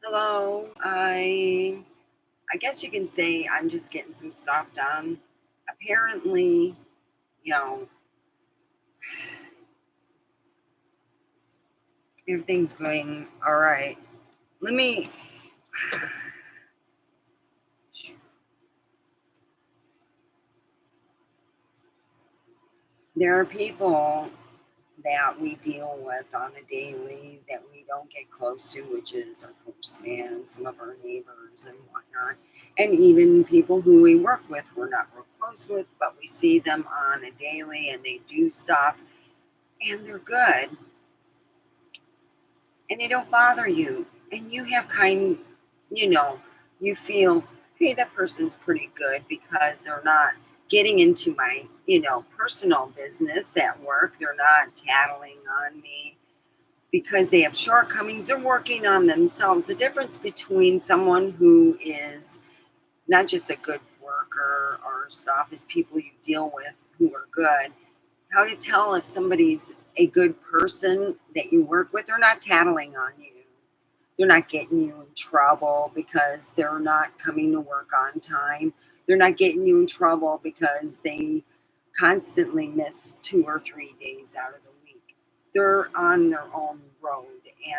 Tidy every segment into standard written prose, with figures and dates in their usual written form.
Hello. I guess you can say I'm just getting some stuff done. Apparently, you know, everything's going all right. Let me There are people that we deal with on a daily that we don't get close to, which is our postman, some of our neighbors and whatnot. And even people who we work with we're not real close with, but we see them on a daily and they do stuff and they're good and they don't bother you, and you have you know you feel, hey, that person's pretty good because they're not getting into my personal business at work. They're not tattling on me because they have shortcomings. They're working on themselves. The difference between someone who is not just a good worker or stuff is people you deal with who are good. How to tell if somebody's a good person that you work with. They're not tattling on you. They're not getting you in trouble because they're not coming to work on time. They're not getting you in trouble because they constantly miss 2 or 3 days out of the week. They're on their own road.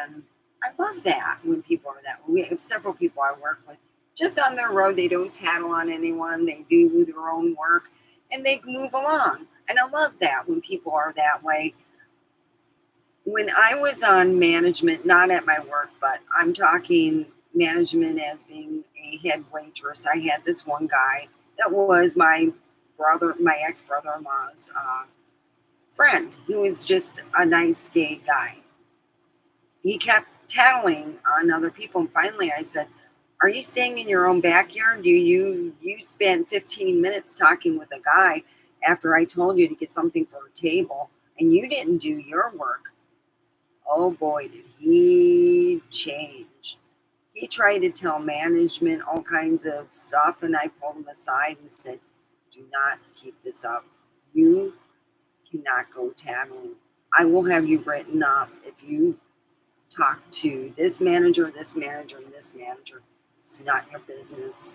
And I love that when people are that way. We have several people I work with just on their road. They don't tattle on anyone, they do their own work and they move along. And I love that when people are that way. When I was on management, not at my work, but I'm talking management as being a head waitress, I had this one guy that was my ex brother in law's friend. He was just a nice gay guy. He kept tattling on other people. And finally, I said, "Are you staying in your own backyard? You spent 15 minutes talking with a guy after I told you to get something for a table, and you didn't do your work." Oh boy, did he change. He tried to tell management all kinds of stuff, and I pulled him aside and said, "Do not keep this up. You cannot go tattling. I will have you written up if you talk to this manager, this manager, and this manager. It's not your business."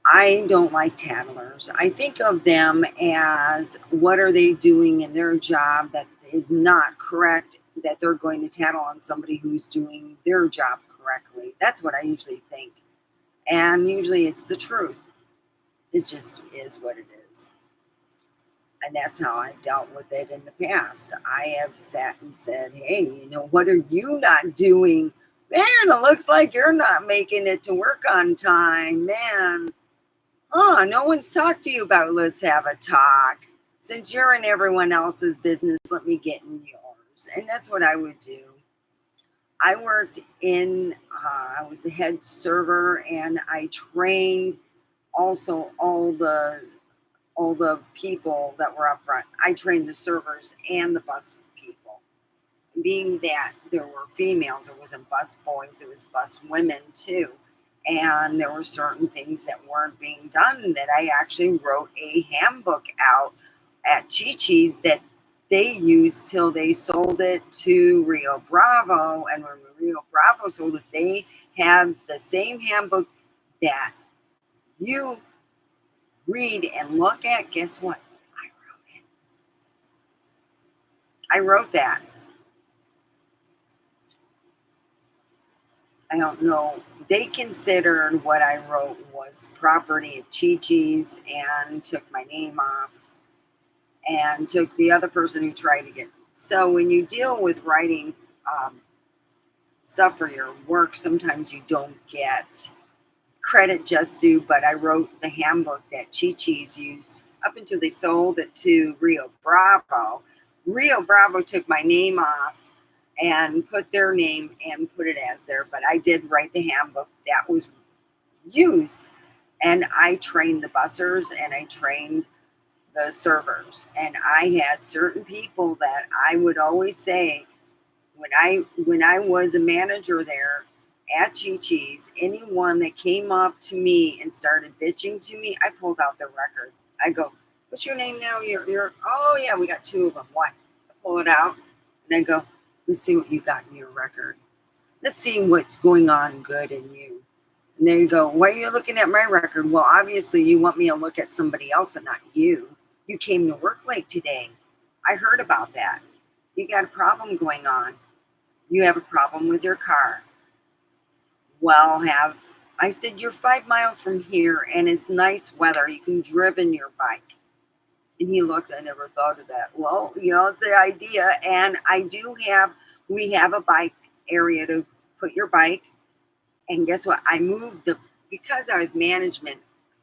I don't like tattlers. I think of them as what are they doing in their job that is not correct, that they're going to tattle on somebody who's doing their job correctly. That's what I usually think. And usually it's the truth. It just is what it is. And that's how I've dealt with it in the past. I have sat and said, "Hey, what are you not doing? Man, it looks like you're not making it to work on time. Man, oh, no one's talked to you about let's have a talk. Since you're in everyone else's business, let me get in yours." And that's what I would do. I worked I was the head server and I trained also all the people that were up front. I trained the servers and the bus people. Being that there were females, it wasn't bus boys, it was bus women too. And there were certain things that weren't being done that I actually wrote a handbook out at Chi Chi's that they used till they sold it to Rio Bravo. And when Rio Bravo sold it, they had the same handbook that you read and look at. Guess what? I wrote that. I don't know. They considered what I wrote was property of Chi Chi's and took my name off and took the other person who tried to get. So when you deal with writing stuff for your work, sometimes you don't get credit just due. But I wrote the handbook that Chi Chi's used up until they sold it to Rio Bravo. Rio Bravo took my name off and put their name and put it as there. But I did write the handbook that was used, and I trained the bussers and I trained the servers. And I had certain people that I would always say when I was a manager there at Chi Chi's, anyone that came up to me and started bitching to me, I pulled out the record. I go, "What's your name now? You're oh yeah, we got two of them. What?" I pull it out and I go, "Let's see what you got in your record." Let's see what's going on good in you. And then you go, why are you looking at my record? Well, obviously you want me to look at somebody else and not you. You came to work late today. I heard about that. You got a problem going on. You have a problem with your car. Well, I said, you're 5 miles from here and it's nice weather. You can driven your bike. And he looked, I never thought of that. Well, it's an idea. And we have a bike area to put your bike. And guess what? Because I was management,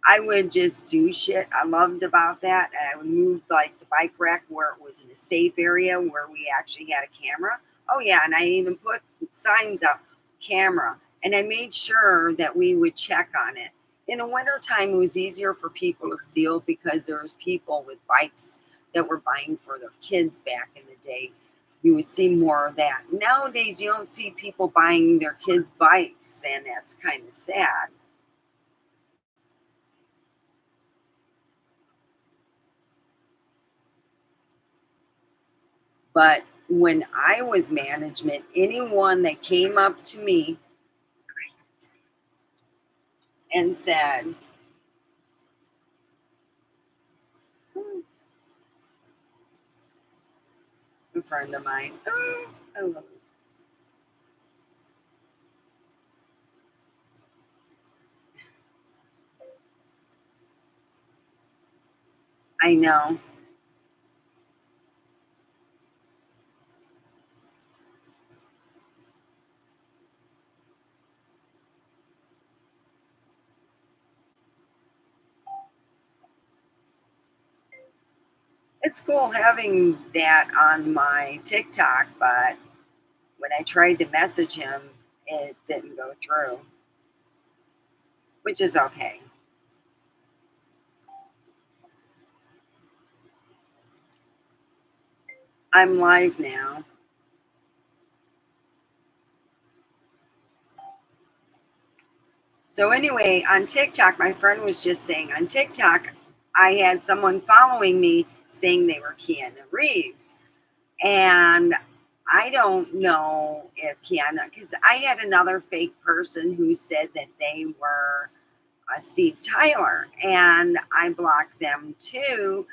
I would just do shit I loved about that. And I would move like the bike rack where it was in a safe area where we actually had a camera. Oh, yeah. And I even put signs up, camera. And I made sure that we would check on it. In the wintertime, it was easier for people to steal because there was people with bikes that were buying for their kids back in the day. You would see more of that. Nowadays, you don't see people buying their kids' bikes, and that's kind of sad. But when I was management, anyone that came up to me and said, a friend of mine, oh, I love it. I know. It's cool having that on my TikTok, but when I tried to message him, it didn't go through, which is okay. I'm live now. So anyway, on TikTok, my friend was just saying on TikTok, I had someone following me saying they were Keanu Reeves. And I don't know if Keanu, because I had another fake person who said that they were Steve Tyler, and I blocked them too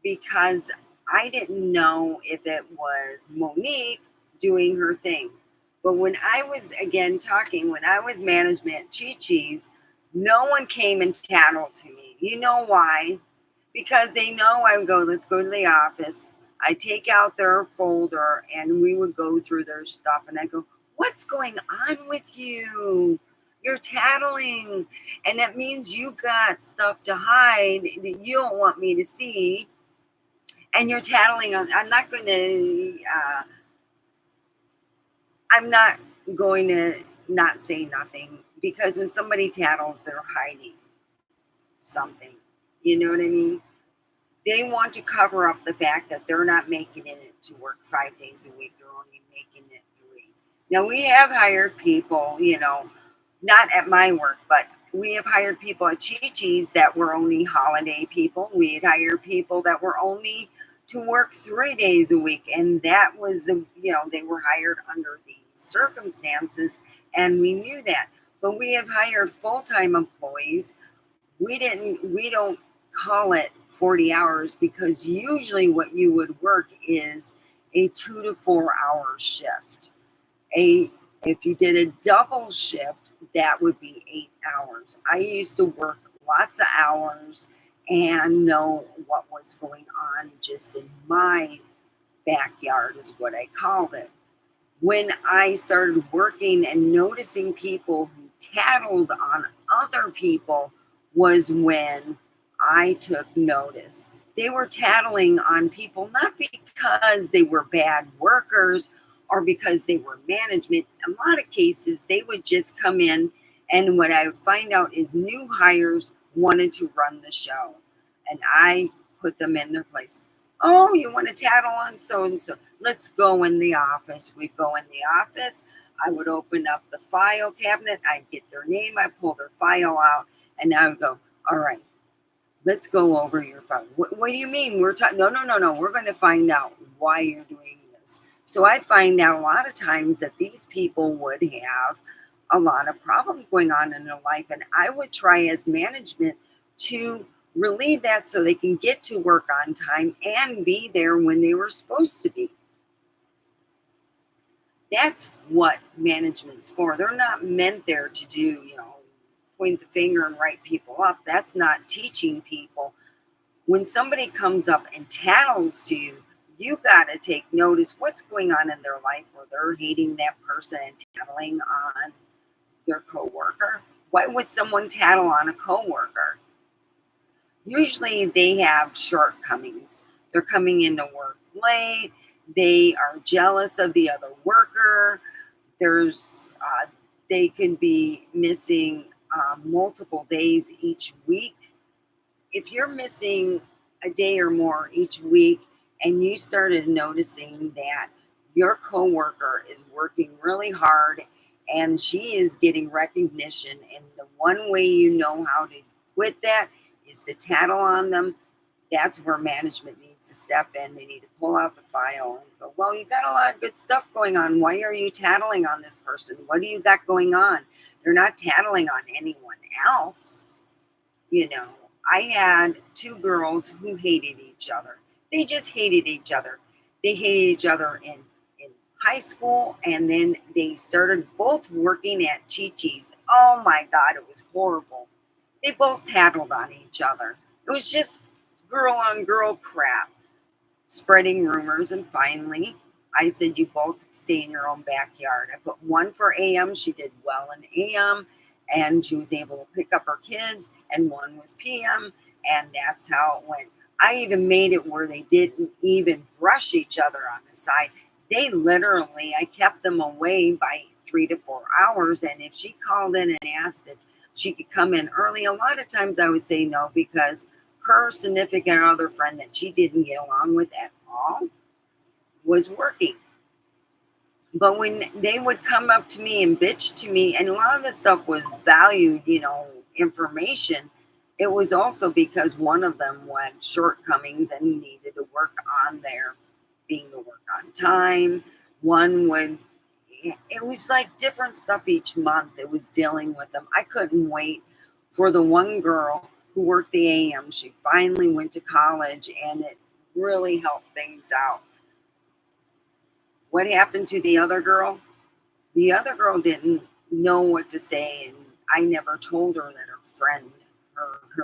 because I didn't know if it was Monique doing her thing. But when I was again talking, when I was management Chi Chi's, no one came and tattled to me. You know why? Because they know I would go, let's go to the office. I take out their folder and we would go through their stuff. And I go, what's going on with you? You're tattling. And that means you got stuff to hide that you don't want me to see. And you're tattling on, I'm not going to not say nothing because when somebody tattles, they're hiding something. You know what I mean? They want to cover up the fact that they're not making it to work 5 days a week. They're only making it 3. Now, we have hired people, not at my work, but we have hired people at Chi Chi's that were only holiday people. We had hired people that were only to work 3 days a week. And that was they were hired under these circumstances. And we knew that. But we have hired full time employees. We don't call it 40 hours because usually what you would work is a 2 to 4 hour shift. If you did a double shift, that would be 8 hours. I used to work lots of hours and know what was going on just in my backyard is what I called it. When I started working and noticing people who tattled on other people was when I took notice. They were tattling on people not because they were bad workers or because they were management. In a lot of cases, they would just come in, and what I would find out is new hires wanted to run the show, and I put them in their place. Oh, you want to tattle on so and so? Let's go in the office. We'd go in the office. I would open up the file cabinet. I'd get their name. I'd pull their file out, and I would go, all right, let's go over your file. What do you mean? We're talking? No, no, no, no. We're going to find out why you're doing this. So I'd find out a lot of times that these people would have a lot of problems going on in their life. And I would try as management to relieve that so they can get to work on time and be there when they were supposed to be. That's what management's for. They're not meant there to do, point the finger and write people up. That's not teaching people. When somebody comes up and tattles to you, you got to take notice what's going on in their life where they're hating that person and tattling on their coworker. Why would someone tattle on a coworker? Usually they have shortcomings. They're coming into work late. They are jealous of the other worker. There's they can be missing multiple days each week. If you're missing a day or more each week and you started noticing that your coworker is working really hard and she is getting recognition, and the one way you know how to quit that is to tattle on them, that's where management needs to step in. They need to pull out the file and go, well, you got a lot of good stuff going on. Why are you tattling on this person? What do you got going on? They're not tattling on anyone else. I had two girls who hated each other. They just hated each other. They hated each other in high school, and then they started both working at Chi-Chi's. Oh my God, it was horrible. They both tattled on each other. It was just girl on girl crap, spreading rumors. And finally, I said, you both stay in your own backyard. I put one for AM. She did well in AM, and she was able to pick up her kids, and one was PM, and that's how it went. I even made it where they didn't even brush each other on the side. They literally, I kept them away by 3 to 4 hours. And if she called in and asked if she could come in early, a lot of times I would say no, because her significant other friend that she didn't get along with at all was working. But when they would come up to me and bitch to me, and a lot of the stuff was valued, information, it was also because one of them had shortcomings and needed to work on their being to work on time. One would, it was like different stuff each month. It was dealing with them. I couldn't wait for the one girl who worked the AM. She finally went to college, and it really helped things out. What happened to the other girl? The other girl didn't know what to say, and I never told her that her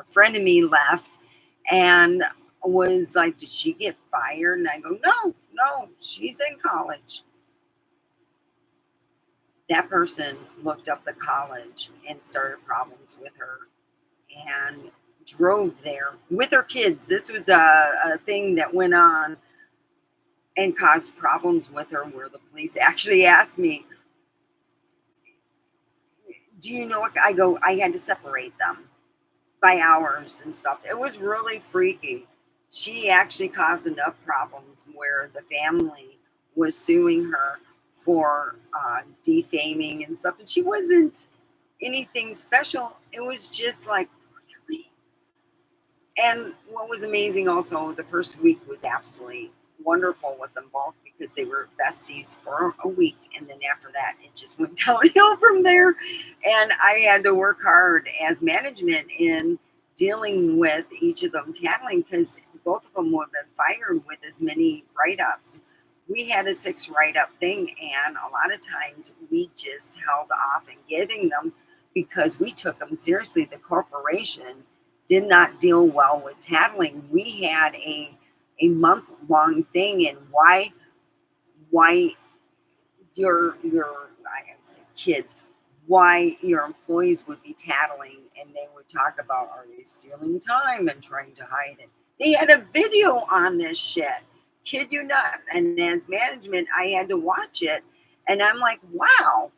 friend and me left, and was like, did she get fired? And I go, no, she's in college. That person looked up the college and started problems with her and drove there with her kids. This was a thing that went on and caused problems with her, where the police actually asked me, do you know what? I go, I had to separate them by hours and stuff. It was really freaky. She actually caused enough problems where the family was suing her for defaming and stuff. And she wasn't anything special. It was just like, really? And what was amazing also, the first week was absolutely wonderful with them both, because they were besties for a week. And then after that, it just went downhill from there. And I had to work hard as management in dealing with each of them tattling, because both of them would have been fired with as many write-ups. We had a 6 write-up thing, and a lot of times we just held off in giving them because we took them seriously. The corporation did not deal well with tattling. We had a month-long thing, and why your I have to say kids, why your employees would be tattling, and they would talk about, are they stealing time and trying to hide it. They had a video on this shit. Kid you not. And as management, I had to watch it, and I'm like, wow,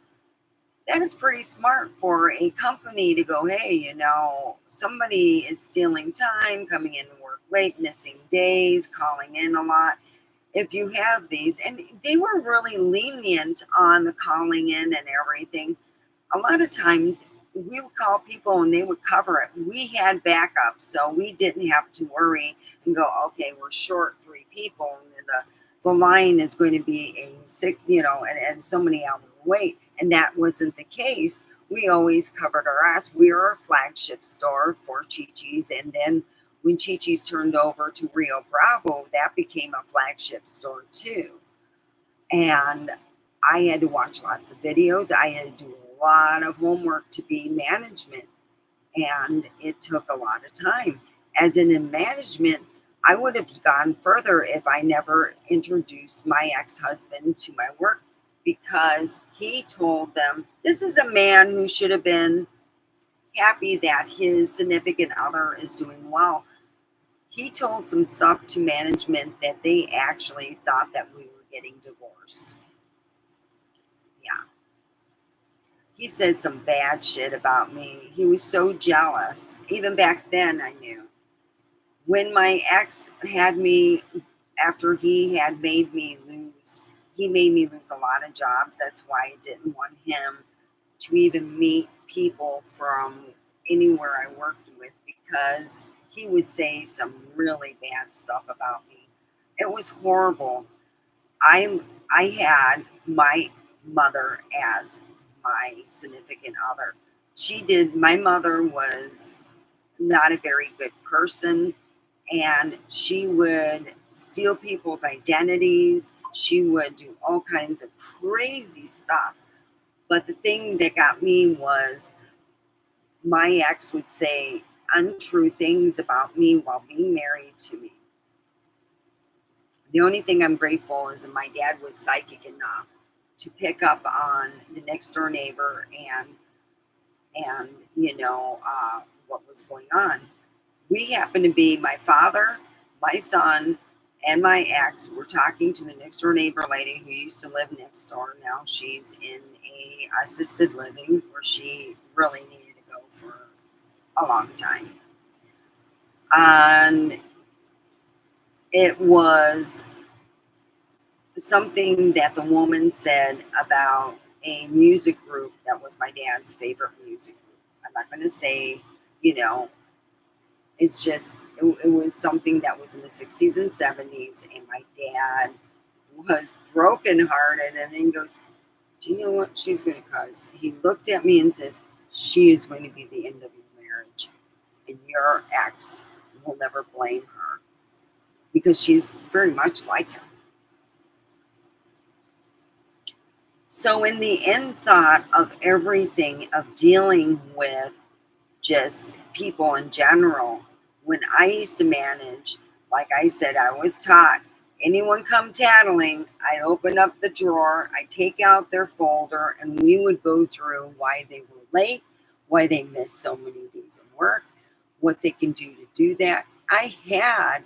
that is pretty smart for a company to go, hey, somebody is stealing time, coming in to work late, missing days, calling in a lot. If you have these, and they were really lenient on the calling in and everything. A lot of times we would call people and they would cover it. We had backups, so we didn't have to worry and go, okay, we're short 3 people. And the line is going to be a six, and so many hour wait. And that wasn't the case. We always covered our ass. We were a flagship store for Chi-Chi's. And then when Chi-Chi's turned over to Rio Bravo, that became a flagship store too. And I had to watch lots of videos. I had to do a lot of homework to be management. And it took a lot of time. As in management, I would have gone further if I never introduced my ex-husband to my work, because he told them this is a man who should have been happy that his significant other is doing well. He told some stuff to management that they actually thought that we were getting divorced. Yeah. He said some bad shit about me. He was so jealous. Even back then, I knew. When my ex had me, after he made me lose a lot of jobs. That's why I didn't want him to even meet people from anywhere I worked with, because he would say some really bad stuff about me. It was horrible. I had my mother as my significant other. My mother was not a very good person, and she would steal people's identities. She would do all kinds of crazy stuff. But the thing that got me was my ex would say untrue things about me while being married to me. The only thing I'm grateful is that my dad was psychic enough to pick up on the next door neighbor and what was going on. We happened to be, my father, my son, and my ex were talking to the next door neighbor lady who used to live next door. Now she's in a assisted living where she really needed to go for a long time. And it was something that the woman said about a music group that was my dad's favorite music group. I'm not going to say, you know, it's just, it was something that was in the 60s and 70s. And my dad was brokenhearted and then goes, do you know what she's going to cause? He looked at me and says, she is going to be the end of your marriage. And your ex will never blame her because she's very much like him. So in the end thought of everything, of dealing with just people in general, when I used to manage, like I said, I was taught, anyone come tattling, I'd open up the drawer, I'd take out their folder, and we would go through why they were late, why they missed so many days of work, what they can do to do that. I had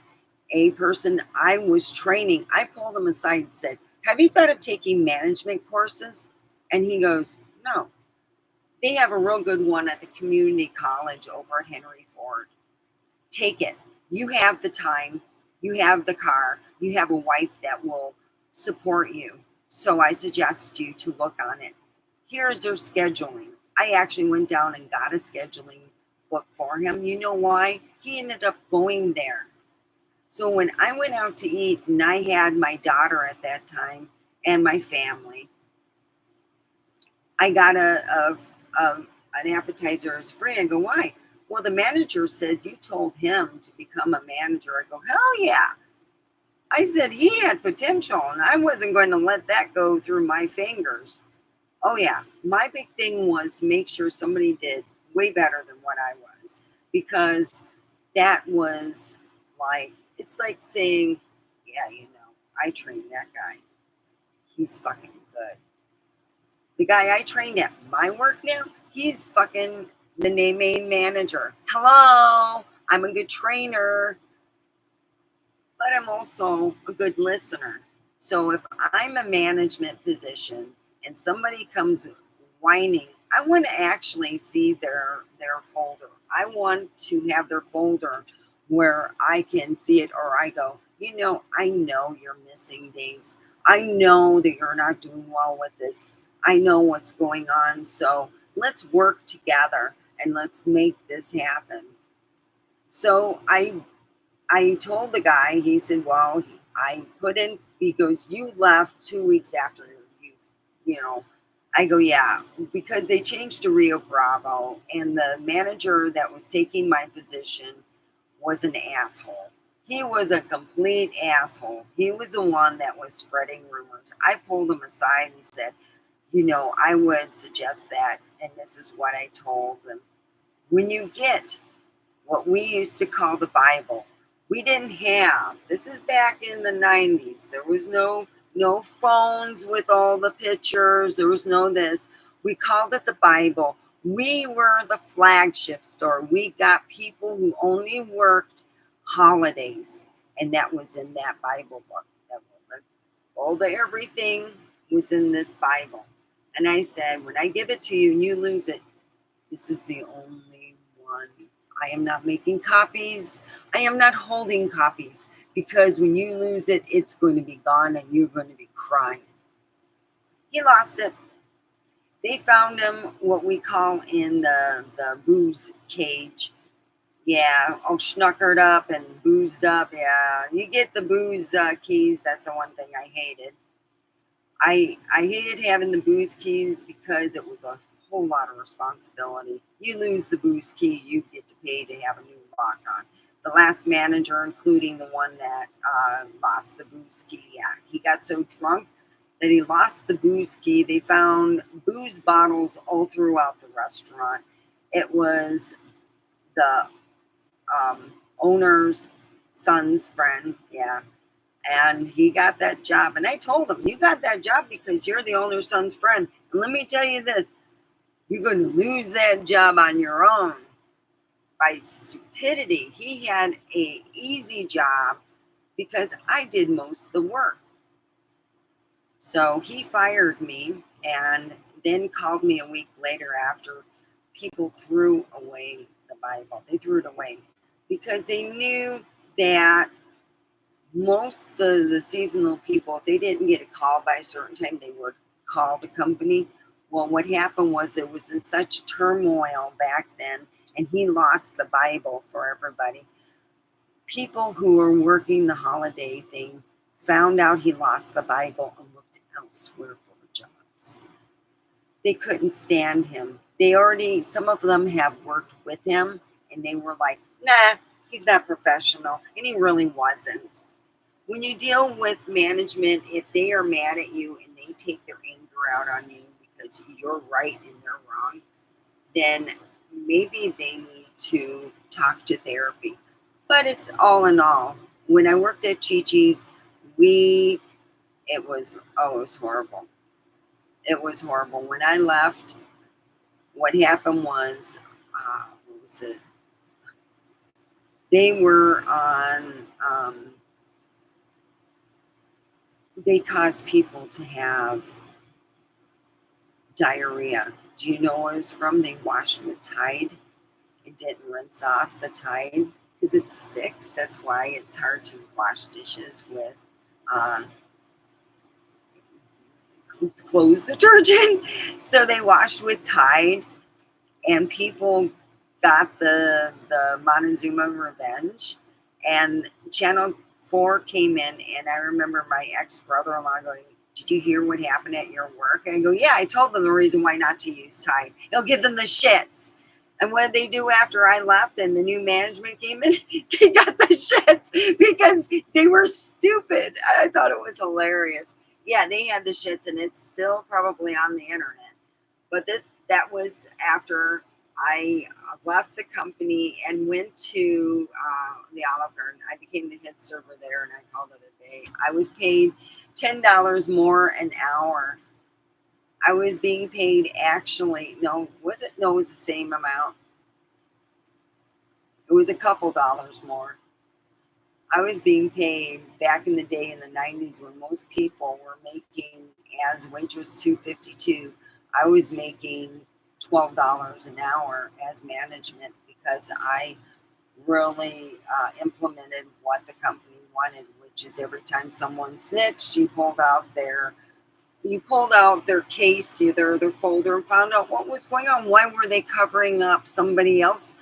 a person I was training, I pulled him aside and said, have you thought of taking management courses? And he goes, no. They have a real good one at the community college over at Henry Ford. Take it. You have the time, you have the car, you have a wife that will support you. So I suggest you to look on it. Here's their scheduling. I actually went down and got a scheduling book for him. You know why? He ended up going there. So when I went out to eat and I had my daughter at that time and my family, I got an appetizer as free. I go, why? Well, the manager said you told him to become a manager. I go, hell yeah. I said he had potential and I wasn't going to let that go through my fingers. Oh yeah. My big thing was to make sure somebody did way better than what I was, because that was like, it's like saying, yeah, I trained that guy. He's fucking good. The guy I trained at my work now, he's fucking the main manager. Hello, I'm a good trainer, but I'm also a good listener. So if I'm a management position and somebody comes whining, I want to actually see their folder. I want to have their folder where I can see it, or I go, I know you're missing days. I know that you're not doing well with this. I know what's going on. So let's work together and let's make this happen. So I told the guy, he said, well, I put in He goes, you left 2 weeks after you know. I go, yeah, because they changed to Rio Bravo, and the manager that was taking my position was an asshole. He was a complete asshole. He was the one that was spreading rumors. I pulled him aside and said, I would suggest that, and this is what I told them. When you get what we used to call the Bible, we didn't have, this is back in the 90s. There was no phones with all the pictures. There was no this. We called it the Bible. We were the flagship store. We got people who only worked holidays, and that was in that Bible book. All the everything was in this Bible. And I said, when I give it to you and you lose it, this is the only one. I am not making copies. I am not holding copies, because when you lose it, it's going to be gone and you're going to be crying. He lost it. They found him what we call in the booze cage. Yeah, all schnuckered up and boozed up. Yeah, you get the booze keys. That's the one thing I hated. I hated having the booze key because it was a whole lot of responsibility. You lose the booze key, you get to pay to have a new lock on. The last manager, including the one that lost the booze key, yeah, he got so drunk that he lost the booze key. They found booze bottles all throughout the restaurant. It was the owner's son's friend, yeah, and he got that job. And I told him, you got that job because you're the owner's son's friend. And let me tell you this, you're going to lose that job on your own by stupidity. He had a easy job because I did most of the work. So he fired me and then called me a week later after people threw away the Bible. They threw it away because they knew that most of the seasonal people, if they didn't get a call by a certain time, they would call the company. Well, what happened was it was in such turmoil back then, and he lost the Bible for everybody. People who were working the holiday thing found out he lost the Bible and looked elsewhere for jobs. They couldn't stand him. Some of them have worked with him, and they were like, nah, he's not professional. And he really wasn't. When you deal with management, if they are mad at you and they take their anger out on you because you're right and they're wrong, then maybe they need to talk to therapy. But it's all in all. When I worked at Chi-Chi's, it was horrible. It was horrible. When I left, what happened was, what was it? They were on, they caused people to have diarrhea. Do you know what it was from? They washed with Tide. It didn't rinse off the Tide because it sticks. That's why it's hard to wash dishes with clothes detergent. So they washed with Tide, and people got the Montezuma revenge. And Channel 4 came in, and I remember my ex-brother-in-law going, did you hear what happened at your work? And I go, yeah, I told them the reason why not to use Tide. It'll give them the shits. And what did they do after I left and the new management came in? They got the shits because they were stupid. I thought it was hilarious. Yeah, they had the shits, and it's still probably on the internet. But that was after I left the company and went to the Olive Garden. I became the head server there, and I called it a day. I was paid $10 more an hour. I was being paid no, was it? No, it was the same amount. It was a couple dollars more. I was being paid back in the day in the 90s when most people were making, as waitress, $2.52. I was making $12 an hour as management because I really implemented what the company wanted, which is every time someone snitched, you pulled out their case, their folder, and found out what was going on. Why were they covering up somebody else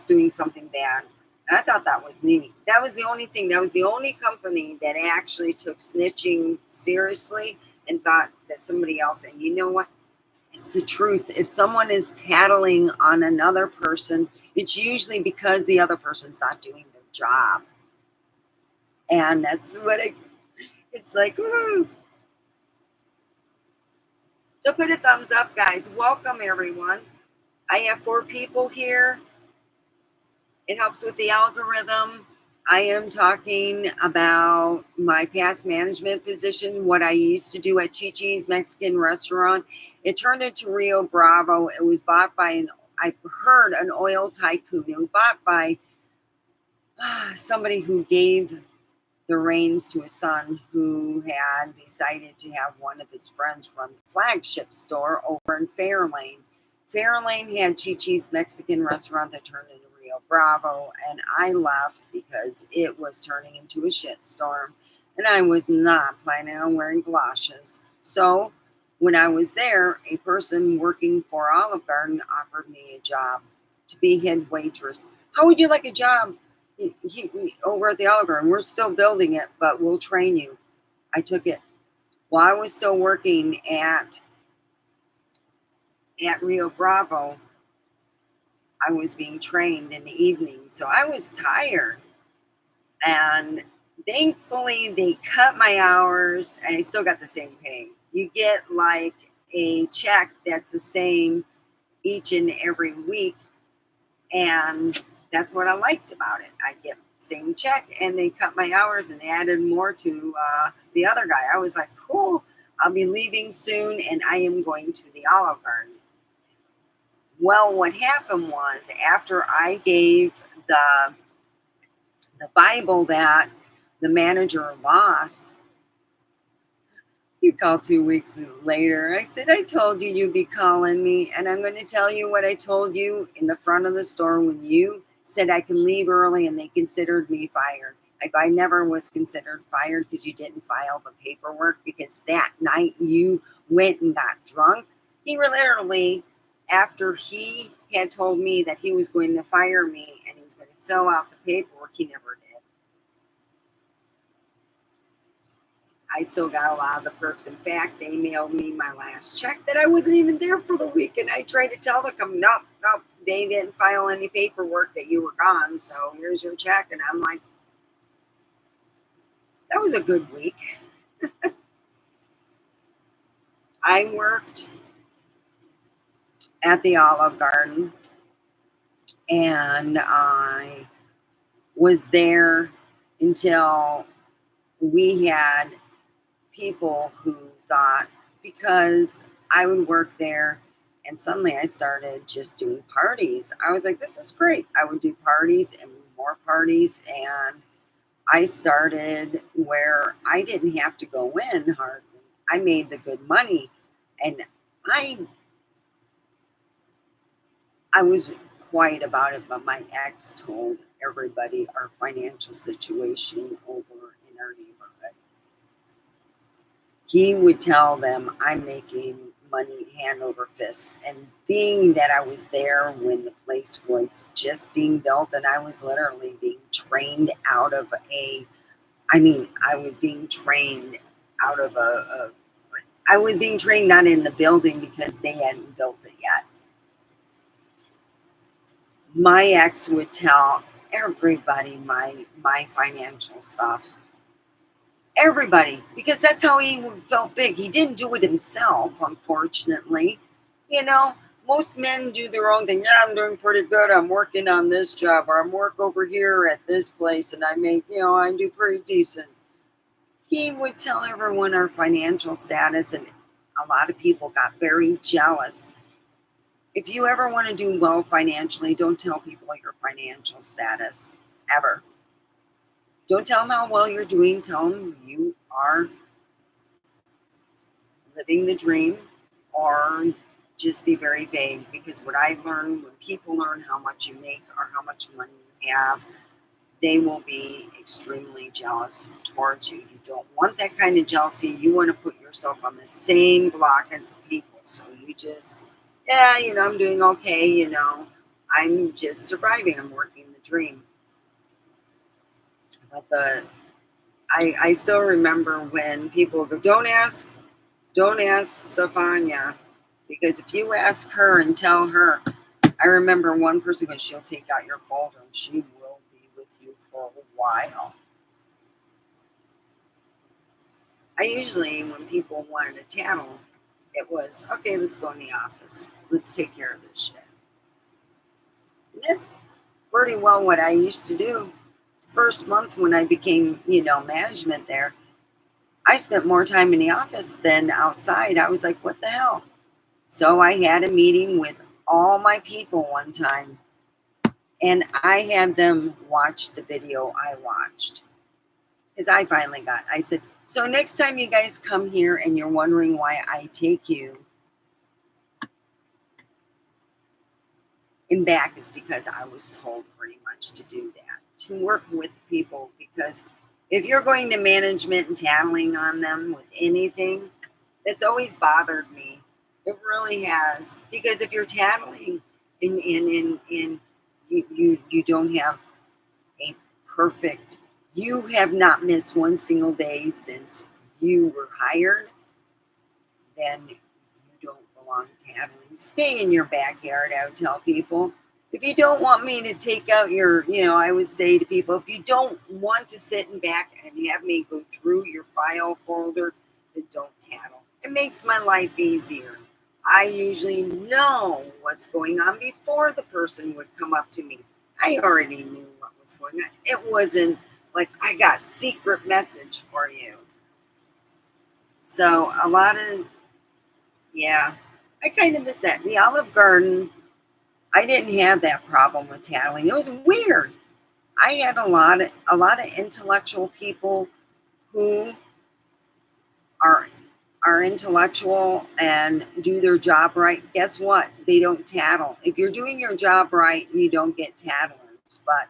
doing something bad? I thought that was neat. That was the only thing. That was the only company that actually took snitching seriously and thought that somebody else. And you know what? It's the truth. If someone is tattling on another person, it's usually because the other person's not doing their job. And that's what it's like. Woo. So put a thumbs up, guys. Welcome, everyone. I have 4 people here. It helps with the algorithm. I am talking about my past management position, what I used to do at Chi-Chi's Mexican restaurant. It turned into Rio Bravo. It was bought by I heard, an oil tycoon. It was bought by somebody who gave the reins to a son who had decided to have one of his friends run the flagship store over in Fairlane. Fairlane had Chi-Chi's Mexican restaurant that turned into Rio Bravo, and I left because it was turning into a shitstorm, and I was not planning on wearing galoshes. So when I was there, a person working for Olive Garden offered me a job to be head waitress. How would you like a job over at the Olive Garden? We're still building it, but we'll train you. I took it. While I was still working at Rio Bravo, I was being trained in the evening, so I was tired. And thankfully, they cut my hours, and I still got the same pay. You get like a check that's the same each and every week, and that's what I liked about it. I get the same check, and they cut my hours and added more to the other guy. I was like, cool, I'll be leaving soon, and I am going to the Olive Garden. Well, what happened was, after I gave the Bible that the manager lost, he called 2 weeks later. I said, I told you you'd be calling me, and I'm going to tell you what I told you in the front of the store when you said I can leave early and they considered me fired. Like, I never was considered fired because you didn't file the paperwork, because that night you went and got drunk. He literally, after he had told me that he was going to fire me and he was going to fill out the paperwork, he never did. I still got a lot of the perks. In fact, they mailed me my last check that I wasn't even there for the week. And I tried to tell the company, no, they didn't file any paperwork that you were gone. So here's your check. And I'm like, that was a good week. I worked at the Olive Garden, and I was there until we had people who thought, because I would work there, and suddenly I started just doing parties. I was like, this is great. I would do parties and more parties, and I started where I didn't have to go in hardly. I made the good money, and I was quiet about it, but my ex told everybody our financial situation over in our neighborhood. He would tell them I'm making money hand over fist. And being that I was there when the place was just being built, and I was literally being trained out of I was being trained out of I was being trained not in the building because they hadn't built it yet. My ex would tell everybody my financial stuff. Everybody, because that's how he felt big. He didn't do it himself, unfortunately. You know, most men do their own thing. Yeah, I'm doing pretty good. I'm working on this job, or I'm work over here at this place, and I make, I do pretty decent. He would tell everyone our financial status, and a lot of people got very jealous. If you ever want to do well financially, don't tell people your financial status, ever. Don't tell them how well you're doing. Tell them you are living the dream, or just be very vague. Because what I've learned, when people learn how much you make or how much money you have, they will be extremely jealous towards you. You don't want that kind of jealousy. You want to put yourself on the same block as the people. So you just, I'm doing okay. I'm just surviving. I'm working the dream. But I still remember when people go, don't ask Stefania, because if you ask her and tell her, I remember one person goes, she'll take out your folder and she will be with you for a while. I usually, when people wanted to tattle, it was, okay, let's go in the office. Let's take care of this shit. And that's pretty well what I used to do. The first month when I became, management there, I spent more time in the office than outside. I was like, what the hell? So I had a meeting with all my people one time, and I had them watch the video I watched. Because I said, so next time you guys come here and you're wondering why I take you in back, is because I was told pretty much to do that, to work with people. Because if you're going to management and tattling on them with anything, it's always bothered me. It really has. Because if you're tattling and you don't have a perfect, you have not missed one single day since you were hired, then you don't belong tattling. Stay in your backyard, I would tell people. If you don't want me to take out your, I would say to people, if you don't want to sit in back and have me go through your file folder, then don't tattle. It makes my life easier. I usually know what's going on before the person would come up to me. I already knew what was going on. It wasn't like I got secret message for you. So a lot of, yeah, I kind of miss that. The Olive Garden, I didn't have that problem with tattling. It was weird. I had a lot of intellectual people who are are intellectual and do their job right. Guess what? They don't tattle. If you're doing your job right, you don't get tattlers. But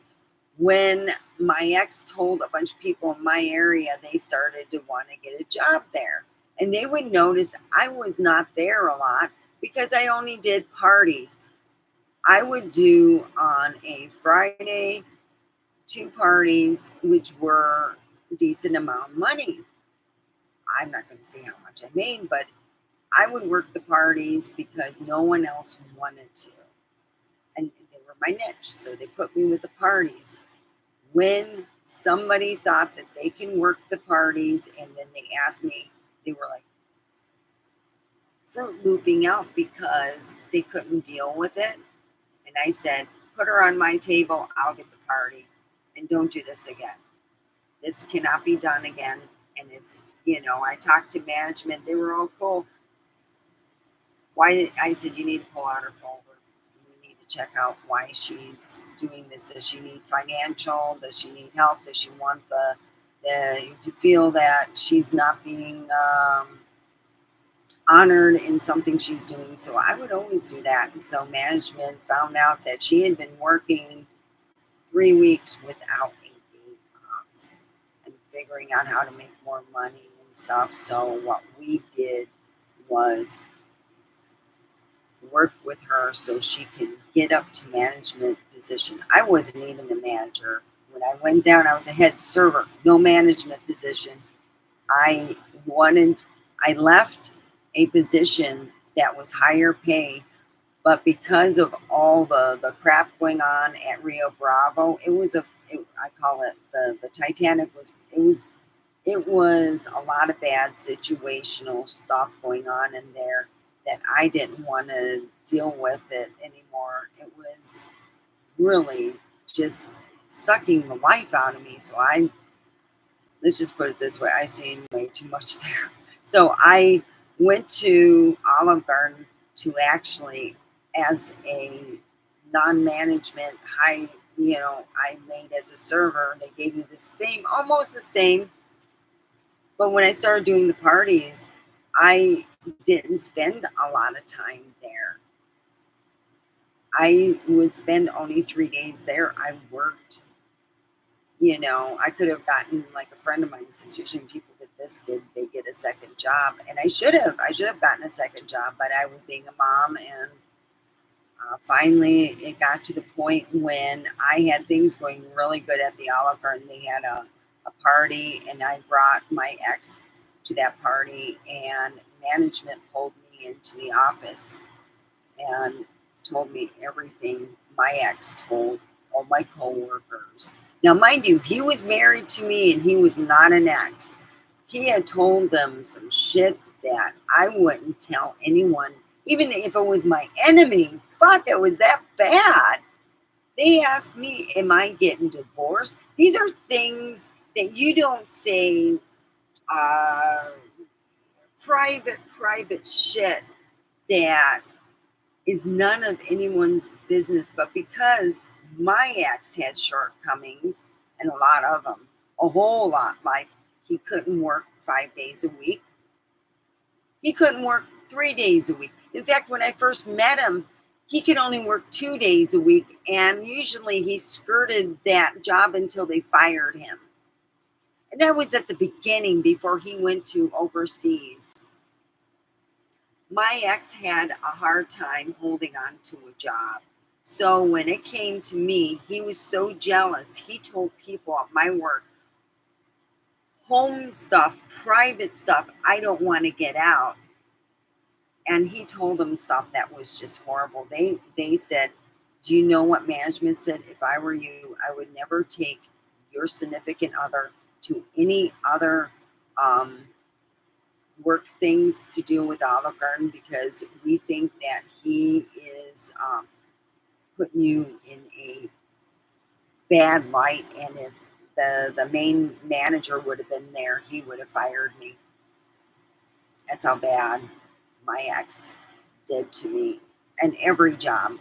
when my ex told a bunch of people in my area, they started to want to get a job there. And they would notice I was not there a lot because I only did parties. I would do on a Friday 2 parties, which were a decent amount of money. I'm not going to say how much I made, but I would work the parties because no one else wanted to. And they were my niche. So they put me with the parties. When somebody thought that they can work the parties and then they asked me, they were like fruit looping out because they couldn't deal with it. And I said, put her on my table, I'll get the party. And don't do this again. This cannot be done again. And if, I talked to management, they were all cool. I said, you need to pull out her folder. We need to check out why she's doing this. Does she need financial? Does she need help? Does she want to feel that she's not being honored in something she's doing? So I would always do that. And so management found out that she had been working 3 weeks without a day off and figuring out how to make more money and stuff. So what we did was work with her so she could get up to management position. I wasn't even a manager. When I went down, I was a head server, no management position. I wanted, I left a position that was higher pay, but because of all the crap going on at Rio Bravo, I call it the Titanic it was a lot of bad situational stuff going on in there that I didn't want to deal with it anymore. It was really just sucking the life out of me. So let's just put it this way, I seen way too much there. So I went to Olive Garden to actually, as a non-management I made as a server. They gave me the same, almost the same. But when I started doing the parties, I didn't spend a lot of time there. I would spend only 3 days there. I worked, I could have gotten, like a friend of mine says, usually when people get this good, they get a second job. And I should have. I should have gotten a second job, but I was being a mom. And finally, it got to the point when I had things going really good at the Olive Garden. They had a a party, and I brought my ex to that party, and management pulled me into the office and told me everything my ex told all my coworkers. Now, mind you, he was married to me and he was not an ex. He had told them some shit that I wouldn't tell anyone, even if it was my enemy. Fuck, it was that bad. They asked me, am I getting divorced? These are things that you don't say, uh, private shit that is none of anyone's business. But because my ex had shortcomings, and a lot of them, a whole lot, like he couldn't work 5 days a week, he couldn't work 3 days a week. In fact, when I first met him, he could only work 2 days a week, and usually he skirted that job until they fired him. And that was at the beginning before he went to overseas. My ex had a hard time holding on to a job. So when it came to me, he was so jealous. He told people at my work, home stuff, private stuff, I don't want to get out. And he told them stuff that was just horrible. They said, do you know what management said? If I were you, I would never take your significant other to any other work things to do with Olive Garden, because we think that he is putting you in a bad light. And if the main manager would have been there, he would have fired me. That's how bad my ex did to me, and every job.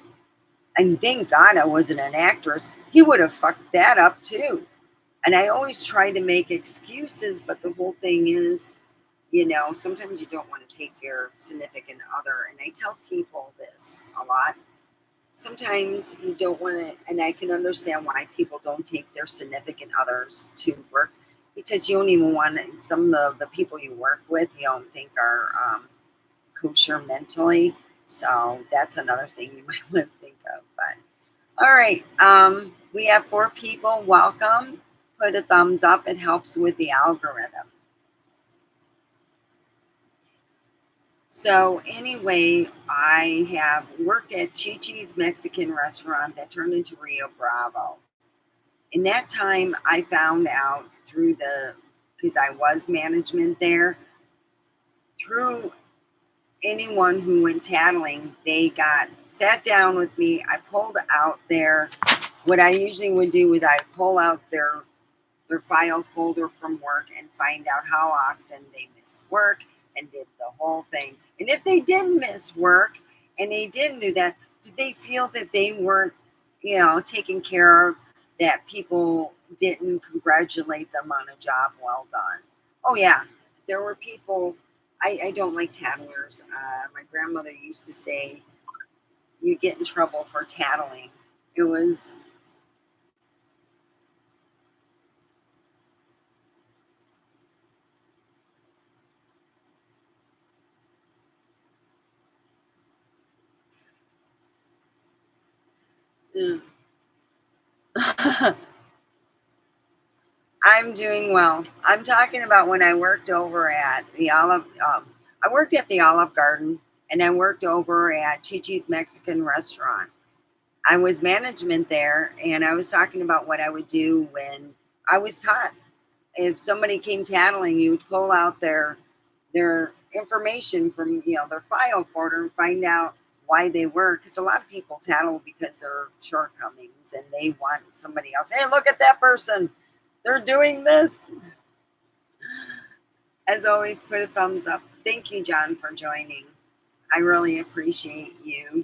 And thank God I wasn't an actress. He would have fucked that up too. And I always try to make excuses, but the whole thing is, sometimes you don't want to take your significant other. And I tell people this a lot. Sometimes you don't want to, and I can understand why people don't take their significant others to work, because you don't even want to, some of the people you work with, you don't think are kosher mentally. So that's another thing you might want to think of. But all right, we have 4 people. Welcome. Put a thumbs up. It helps with the algorithm. So anyway, I have worked at Chi-Chi's Mexican restaurant that turned into Rio Bravo. In that time, I found out because I was management there, through anyone who went tattling, they sat down with me. I pulled out what I usually would do is I pull out their file folder from work and find out how often they missed work and did the whole thing. And if they didn't miss work and they didn't do that, did they feel that they weren't, taken care of, that people didn't congratulate them on a job well done? Oh yeah, there were people. I don't like tattlers. My grandmother used to say, you get in trouble for tattling. It was... I'm doing well. I'm talking about when I worked over at the I worked at the Olive Garden, and I worked over at Chi-Chi's Mexican restaurant. I was management there, and I was talking about what I would do when I was taught. If somebody came tattling, you would pull out their information from their file folder and find out why they were, because a lot of people tattle because they're shortcomings and they want somebody else. Hey, look at that person, they're doing this. As always, put a thumbs up. Thank you, John, for joining. I really appreciate you.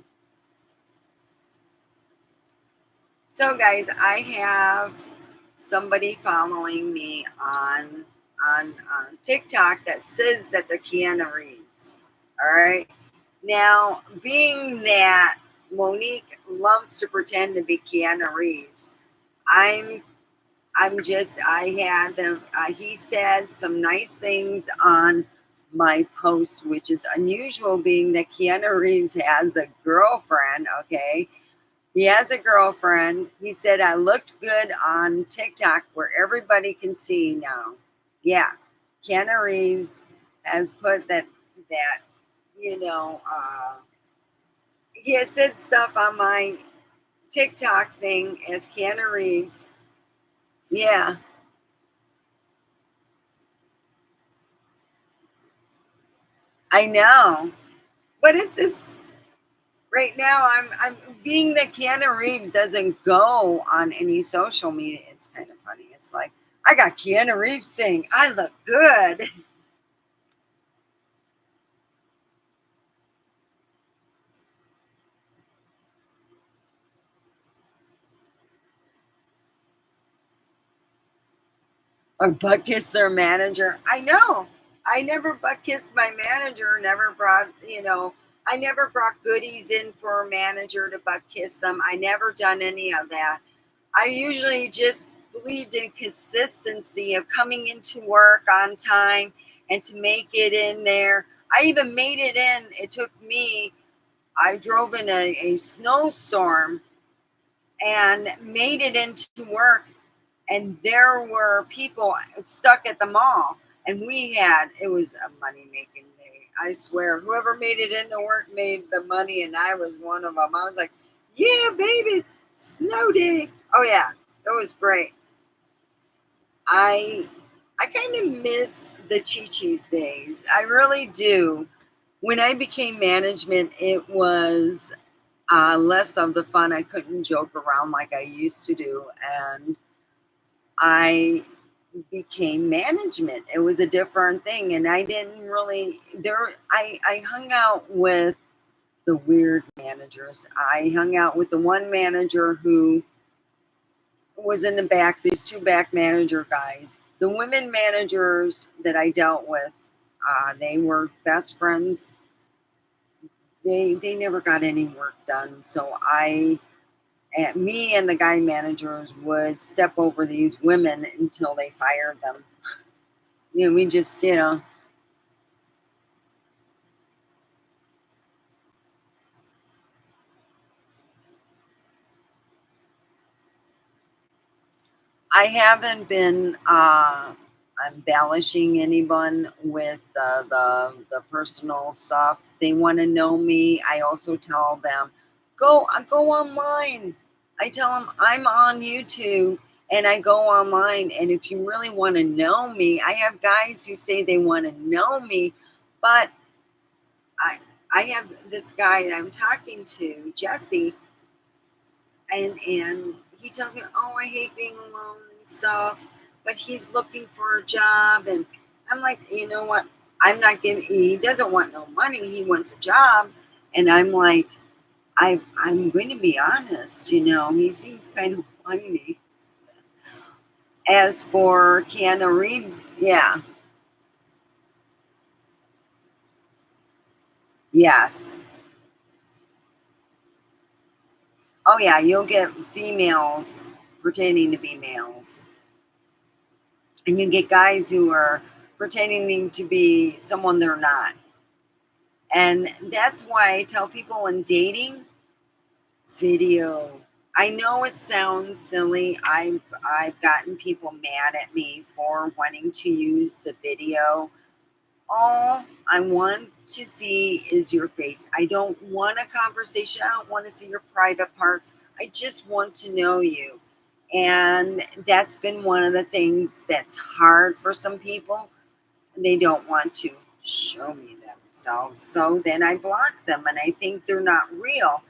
So guys, I have somebody following me on TikTok that says that they're Keanu Reeves. All right. Now, being that Monique loves to pretend to be Keanu Reeves, I had them. He said some nice things on my post, which is unusual, being that Keanu Reeves has a girlfriend. Okay. He has a girlfriend. He said I looked good on TikTok where everybody can see now. Yeah. Keanu Reeves has put that, you know, he has said stuff on my TikTok thing as Keanu Reeves. Yeah, I know. But it's right now I'm being that Keanu Reeves doesn't go on any social media, it's kind of funny. It's like I got Keanu Reeves saying I look good. Or butt kiss their manager. I know. I never butt kissed my manager, never brought, I never brought goodies in for a manager to butt kiss them. I never done any of that. I usually just believed in consistency of coming into work on time and to make it in there. I even made it in. It took me, I drove in a snowstorm and made it into work, and there were people stuck at the mall, and it was a money making day. I swear, whoever made it into work made the money, and I was one of them. I was like, yeah, baby, snow day. Oh yeah, it was great. I i kind of miss the chi-chi's days, I really do. When I became management, it was less of the fun. I couldn't joke around like I used to do, and I became management. It was a different thing, and I didn't really there. I hung out with the weird managers. I hung out with the one manager who was in the back. These two back manager guys. The women managers that I dealt with, they were best friends. They never got any work done, so me and the guy managers would step over these women until they fired them. We just, I haven't been embellishing anyone with the personal stuff. They want to know me. I also tell them, go online. I tell them I'm on YouTube and I go online. And if you really want to know me, I have guys who say they want to know me, but I I have this guy that I'm talking to, Jesse, and he tells me, "Oh, I hate being alone and stuff," but he's looking for a job, and I'm like, you know what? I'm not giving. He doesn't want no money. He wants a job, and I'm like, I'm going to be honest. He seems kind of whiny. As for Keanu Reeves, yeah, yes, oh yeah, you'll get females pretending to be males, and you get guys who are pretending to be someone they're not. And that's why I tell people in dating, video. I know it sounds silly. I've gotten people mad at me for wanting to use the video. All I want to see is your face. I don't want a conversation. I don't want to see your private parts. I just want to know you. And that's been one of the things that's hard for some people. They don't want to show me themselves. So then I block them and I think they're not real.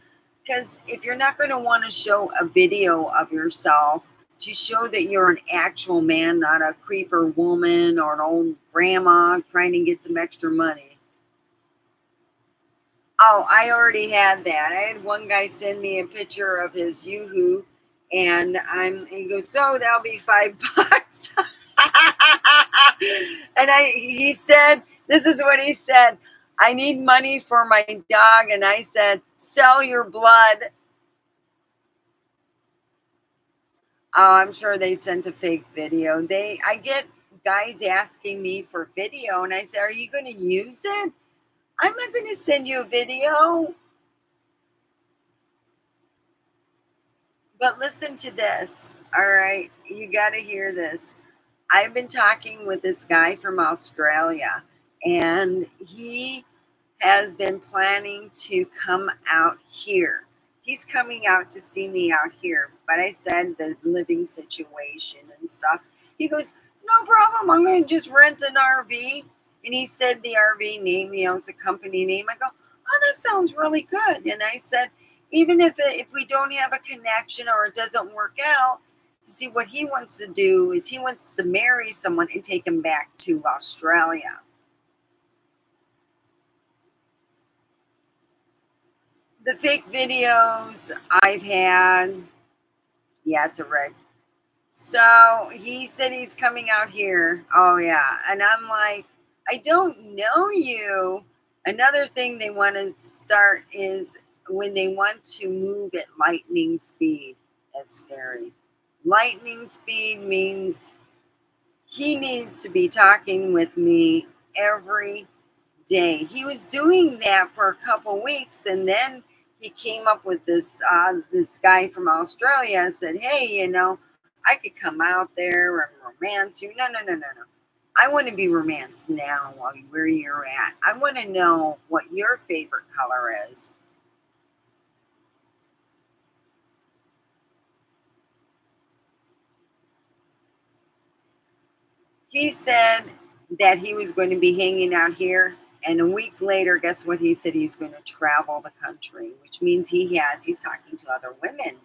Because if you're not going to want to show a video of yourself to show that you're an actual man, not a creeper woman or an old grandma trying to get some extra money. Oh, I already had that. I had one guy send me a picture of his yoo-hoo, and he goes, so that'll be $5. And he said, this is what he said: I need money for my dog. And I said, sell your blood. Oh, I'm sure they sent a fake video. I get guys asking me for video, and I say, are you going to use it? I'm not going to send you a video. But listen to this. All right. You got to hear this. I've been talking with this guy from Australia, and he has been planning to come out here. He's coming out to see me out here. But I said the living situation and stuff. He goes, no problem. I'm going to just rent an RV. And he said the RV name, it's a company name. I go, oh, that sounds really good. And I said, even if we don't have a connection or it doesn't work out, see, what he wants to do is he wants to marry someone and take him back to Australia. The fake videos I've had, yeah, it's a red. So he said he's coming out here. Oh, yeah. And I'm like, I don't know you. Another thing they want to start is when they want to move at lightning speed. That's scary. Lightning speed means he needs to be talking with me every day. He was doing that for a couple weeks, and then he came up with this guy from Australia said, "Hey, I could come out there and romance you." No, no, no, no, no. I want to be romanced now while where you're at. I want to know what your favorite color is. He said that he was going to be hanging out here. And a week later, guess what? He said he's going to travel the country, which means he's talking to other women.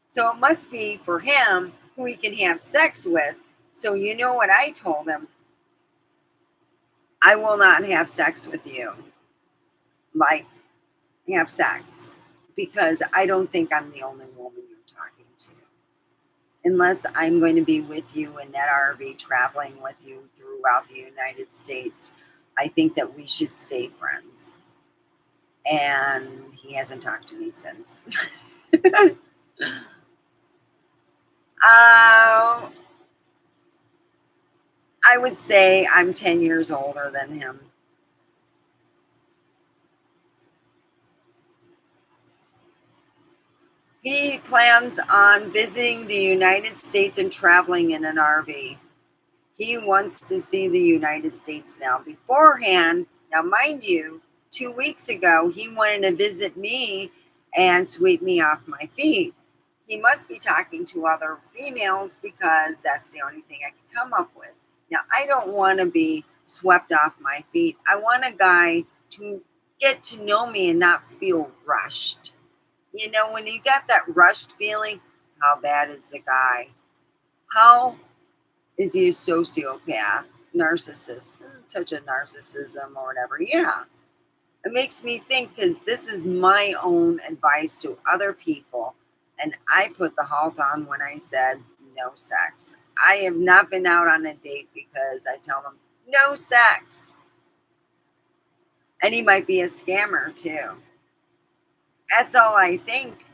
So it must be for him who he can have sex with. So you know what I told him? I will not have sex with you. Like, have sex. Because I don't think I'm the only woman you're talking to. Unless I'm going to be with you in that RV traveling with you throughout the United States, I think that we should stay friends. And he hasn't talked to me since. I would say I'm 10 years older than him. He plans on visiting the United States and traveling in an RV. He wants to see the United States now. Beforehand, now mind you, 2 weeks ago, he wanted to visit me and sweep me off my feet. He must be talking to other females because that's the only thing I can come up with. Now, I don't want to be swept off my feet. I want a guy to get to know me and not feel rushed. When you got that rushed feeling, how bad is the guy? How is he a sociopath, narcissist, touch of narcissism or whatever? Yeah. It makes me think because this is my own advice to other people. And I put the halt on when I said no sex. I have not been out on a date because I tell them no sex. And he might be a scammer too. That's all I think.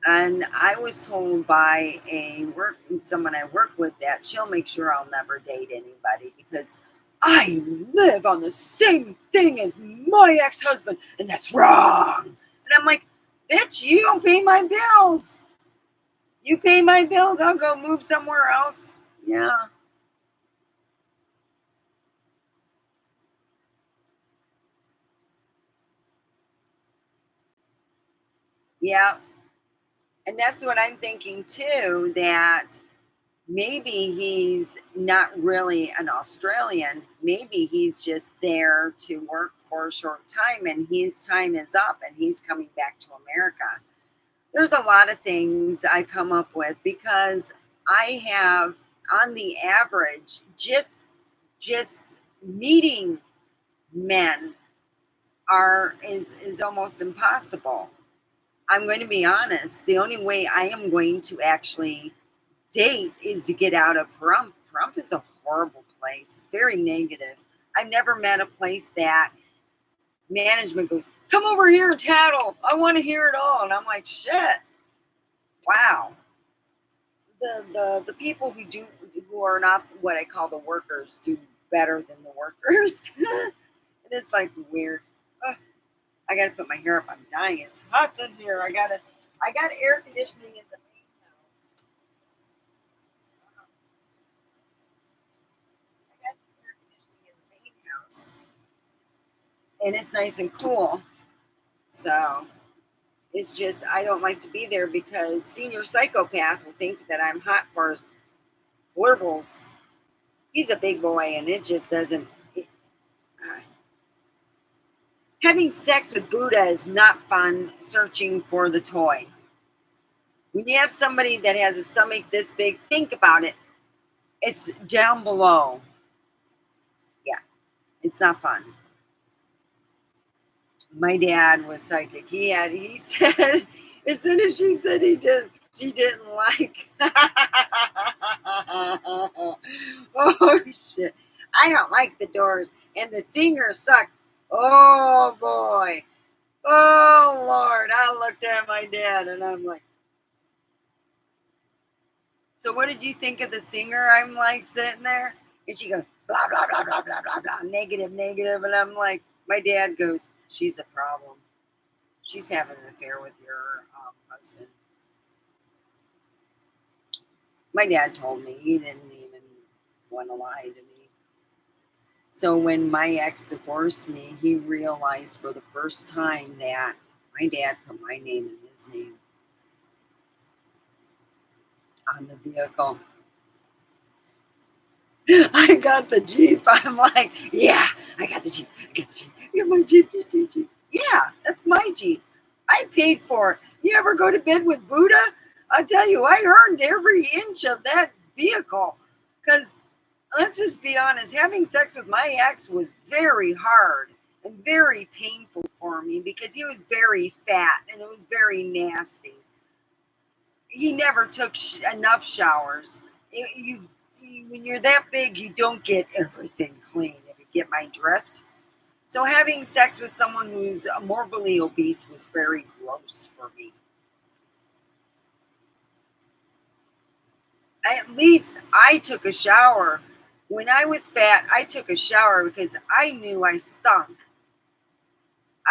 And I was told by someone I work with that she'll make sure I'll never date anybody because I live on the same thing as my ex-husband, and that's wrong. And I'm like, bitch, you don't pay my bills. You pay my bills, I'll go move somewhere else. Yeah. Yeah. And that's what I'm thinking too, that maybe he's not really an Australian. Maybe he's just there to work for a short time and his time is up and he's coming back to America. There's a lot of things I come up with because I have, on the average, just meeting men is almost impossible. I'm going to be honest. The only way I am going to actually date is to get out of Pharump. Pharump is a horrible place, very negative. I've never met a place that management goes, come over here and tattle. I want to hear it all. And I'm like, shit, wow. The people who are not what I call the workers do better than the workers. And it's like weird. Ugh, I gotta put my hair up. I'm dying. It's hot in here. I got air conditioning in the main house. I got air conditioning in the main house, and it's nice and cool. So it's just I don't like to be there because senior psychopath will think that I'm hot for his blurbles. He's a big boy, and it just doesn't. Uh, Having sex with Buddha is not fun. Searching for the toy. When you have somebody that has a stomach this big, think about it. It's down below. Yeah, it's not fun. My dad was psychic. He said as soon as she said she didn't like. Oh shit! I don't like the Doors, and the singers suck. Oh boy! Oh Lord! I looked at my dad, and I'm like, so what did you think of the singer? I'm like sitting there, and she goes blah blah blah blah blah blah blah, negative negative, and I'm like, my dad goes, she's a problem. She's having an affair with your husband. My dad told me. He didn't even want to lie to me. So when my ex divorced me, he realized for the first time that my dad put my name in his name on the vehicle. I got the Jeep. I'm like, yeah, I got the Jeep. I got the Jeep. I got my Jeep, Jeep, Jeep, Jeep. Yeah, that's my Jeep. I paid for it. You ever go to bed with Buddha? I tell you, I earned every inch of that vehicle. Because let's just be honest, having sex with my ex was very hard and very painful for me because he was very fat and it was very nasty. He never took enough showers. When you're that big, you don't get everything clean, if you get my drift. So having sex with someone who's morbidly obese was very gross for me. At least I took a shower. When I was fat, I took a shower because I knew I stunk.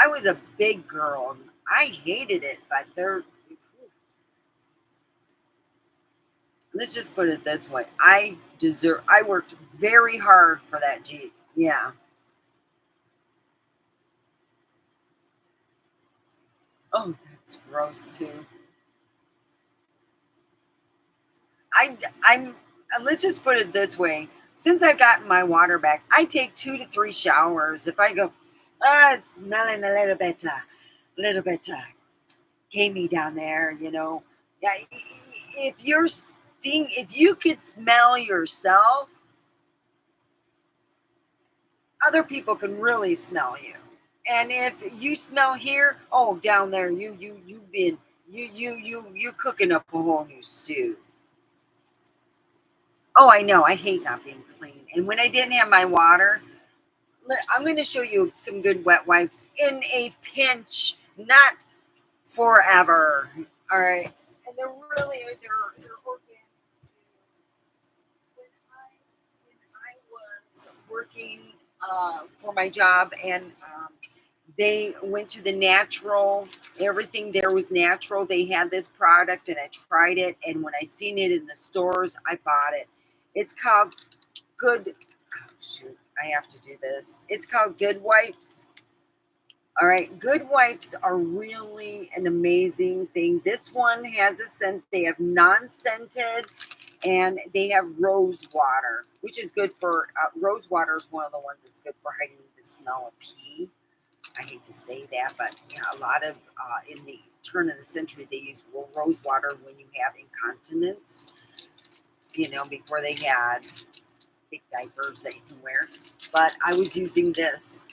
I was a big girl. I hated it, but let's just put it this way. I worked very hard for that Jeep. Yeah. Oh, that's gross too. I'm let's just put it this way. Since I've gotten my water back, I take 2 to 3 showers. If I go, it's smelling a little bit gamey down there, you know. Yeah, if you could smell yourself, other people can really smell you. And if you smell here, oh, down there, you've been you cooking up a whole new stew. Oh, I know. I hate not being clean. And when I didn't have my water, I'm going to show you some good wet wipes in a pinch, not forever. All right. And they're organic. When I was working for my job and they went to the natural, everything there was natural. They had this product and I tried it. And when I seen it in the stores, I bought it. It's called Good. Oh, shoot, I have to do this. It's called Good Wipes. All right, Good Wipes are really an amazing thing. This one has a scent. They have non-scented and they have rose water, which is good for, rose water is one of the ones that's good for hiding the smell of pee. I hate to say that, but yeah, a lot of, in the turn of the century, they used rose water when you have incontinence, you know, before they had big diapers that you can wear. But I was using this.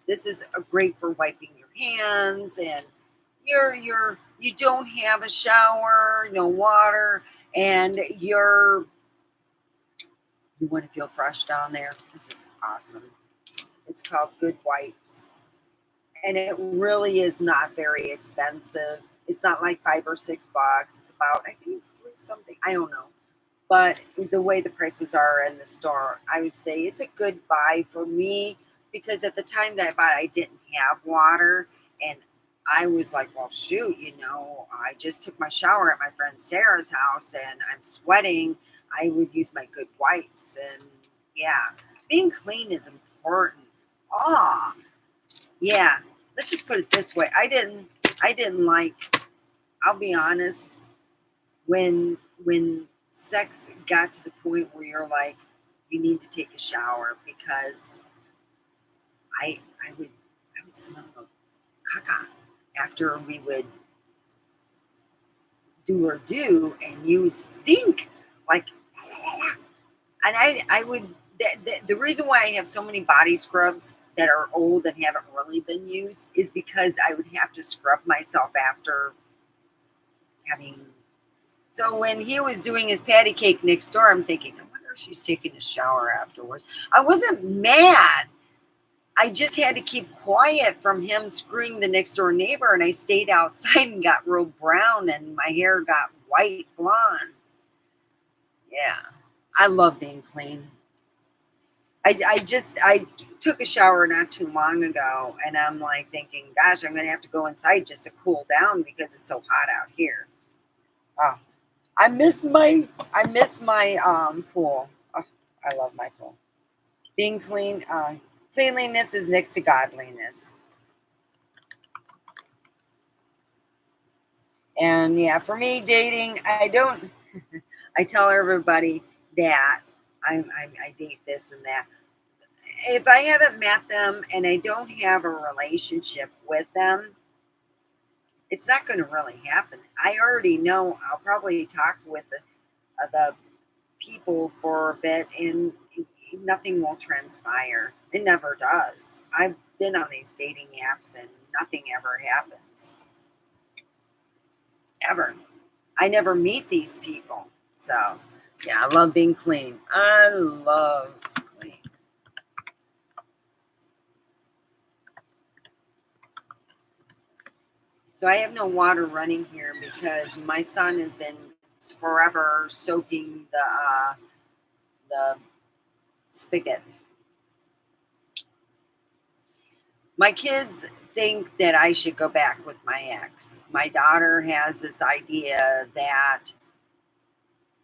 This is great for wiping your hands and you don't have a shower, no water, and you want to feel fresh down there. This is awesome. It's called Good Wipes. And it really is not very expensive. It's not like $5 or $6. It's about, I think it's 3 something. I don't know. But the way the prices are in the store, I would say it's a good buy for me because at the time that I bought it, I didn't have water. And I was like, well, shoot, I just took my shower at my friend Sarah's house and I'm sweating. I would use my good wipes. And yeah, being clean is important. Ah, yeah. Let's just put it this way. I didn't like, I'll be honest, when sex got to the point where you're like, you need to take a shower because I I would smell the caca after we would do and you would stink like, and I would the reason why I have so many body scrubs that are old and haven't really been used is because I would have to scrub myself after having. So when he was doing his patty cake next door, I'm thinking, I wonder if she's taking a shower afterwards. I wasn't mad. I just had to keep quiet from him screwing the next door neighbor, and I stayed outside and got real brown, and my hair got white blonde. Yeah, I love being clean. I took a shower not too long ago, and I'm like thinking, gosh, I'm gonna have to go inside just to cool down because it's so hot out here. Oh, I miss my pool. Oh, I love my pool. Being clean, cleanliness is next to godliness. And yeah, for me, dating, I don't. I tell everybody that I date this and that. If I haven't met them and I don't have a relationship with them, it's not going to really happen. I already know I'll probably talk with the people for a bit and nothing will transpire. It never does. I've been on these dating apps and nothing ever happens. Ever. I never meet these people. So, yeah, I love being clean. I love clean. So I have no water running here because my son has been forever soaking the spigot. My kids think that I should go back with my ex. My daughter has this idea that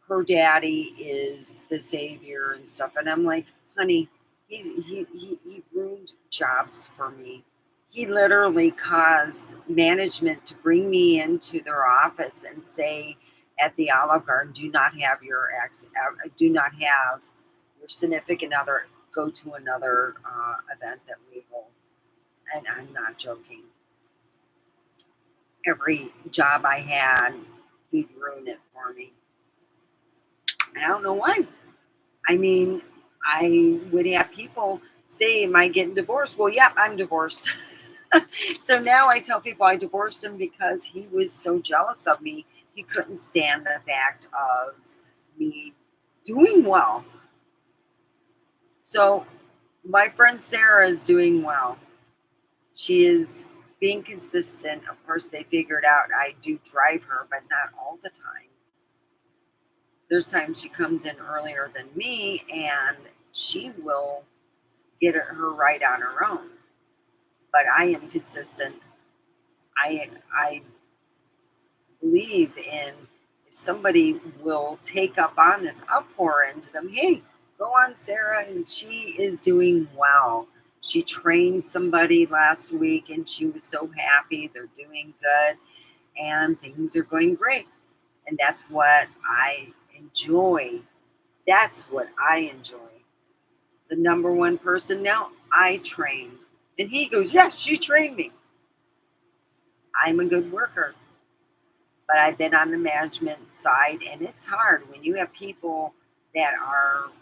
her daddy is the savior and stuff, and I'm like, honey, he ruined jobs for me. He literally caused management to bring me into their office and say at the Olive Garden, do not have your ex, do not have your significant other go to another event that we hold. And I'm not joking. Every job I had, he'd ruin it for me. I don't know why. I mean, I would have people say, am I getting divorced? Well, yeah, I'm divorced. So now I tell people I divorced him because he was so jealous of me. He couldn't stand the fact of me doing well. So my friend Sarah is doing well. She is being consistent. Of course, they figured out I do drive her, but not all the time. There's times she comes in earlier than me and she will get her right on her own. But I am consistent. I believe in if somebody will take up on this, I'll pour into them. Hey, go on, Sarah. And she is doing well. She trained somebody last week and she was so happy. They're doing good and things are going great. And that's what I enjoy. That's what I enjoy. The number one person now, I trained. And he goes, yes, she trained me. I'm a good worker. But I've been on the management side, and it's hard when you have people that are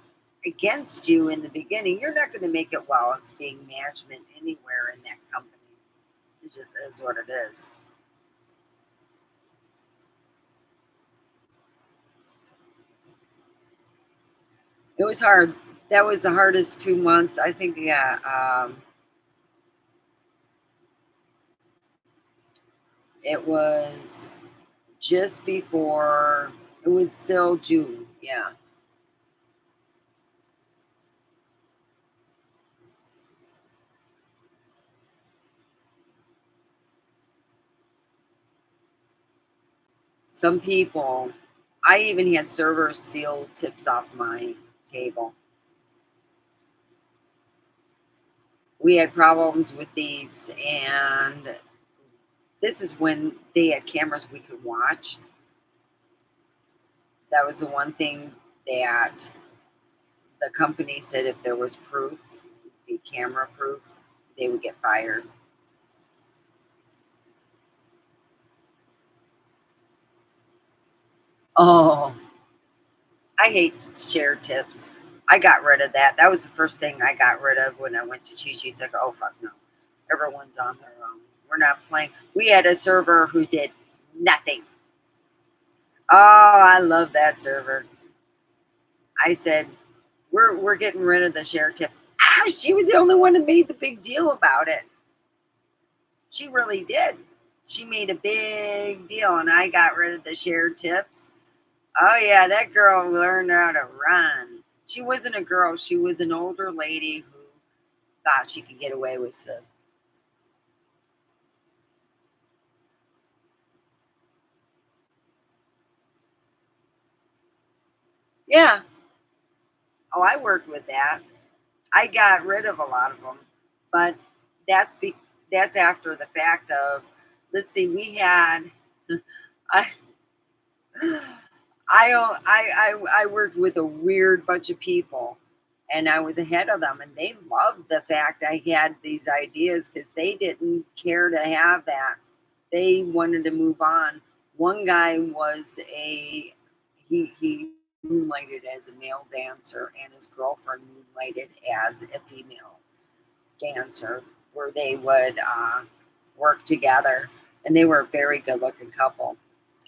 against you in the beginning. You're not going to make it well as being management anywhere in that company. It just is what it is. It was hard. That was the hardest 2 months. I think, yeah. It was just before, it was still June. Yeah. Some people, I even had servers steal tips off my table. We had problems with thieves, and this is when they had cameras we could watch. That was the one thing that the company said if there was proof, the camera proof, they would get fired. Oh, I hate shared tips. I got rid of that. That was the first thing I got rid of when I went to Chi Chi's. Like, oh fuck no, everyone's on their own. We're not playing. We had a server who did nothing. Oh, I love that server. I said, we're getting rid of the shared tip. Ah, she was the only one that made the big deal about it. She really did. She made a big deal, and I got rid of the shared tips. Oh yeah, that girl learned how to run. She wasn't a girl, she was an older lady who thought she could get away with it. Yeah. Oh, I worked with that. I got rid of a lot of them, but that's be that's after the fact of, let's see, we had I I worked with a weird bunch of people, and I was ahead of them, and they loved the fact I had these ideas because they didn't care to have that. They wanted to move on. One guy was he moonlighted as a male dancer, and his girlfriend moonlighted as a female dancer, where they would work together, and they were a very good looking couple.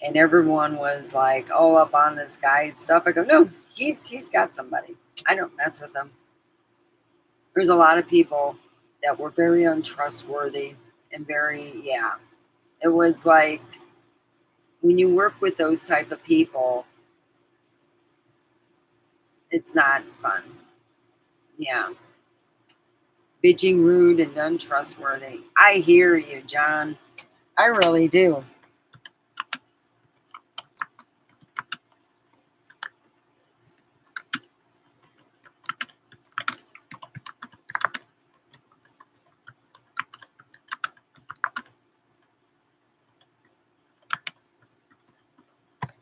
And everyone was like all up on this guy's stuff. I go, no, he's got somebody. I don't mess with him. There's a lot of people that were very untrustworthy and very, yeah. It was like when you work with those type of people, it's not fun. Yeah. Bitching, rude, and untrustworthy. I hear you, John. I really do.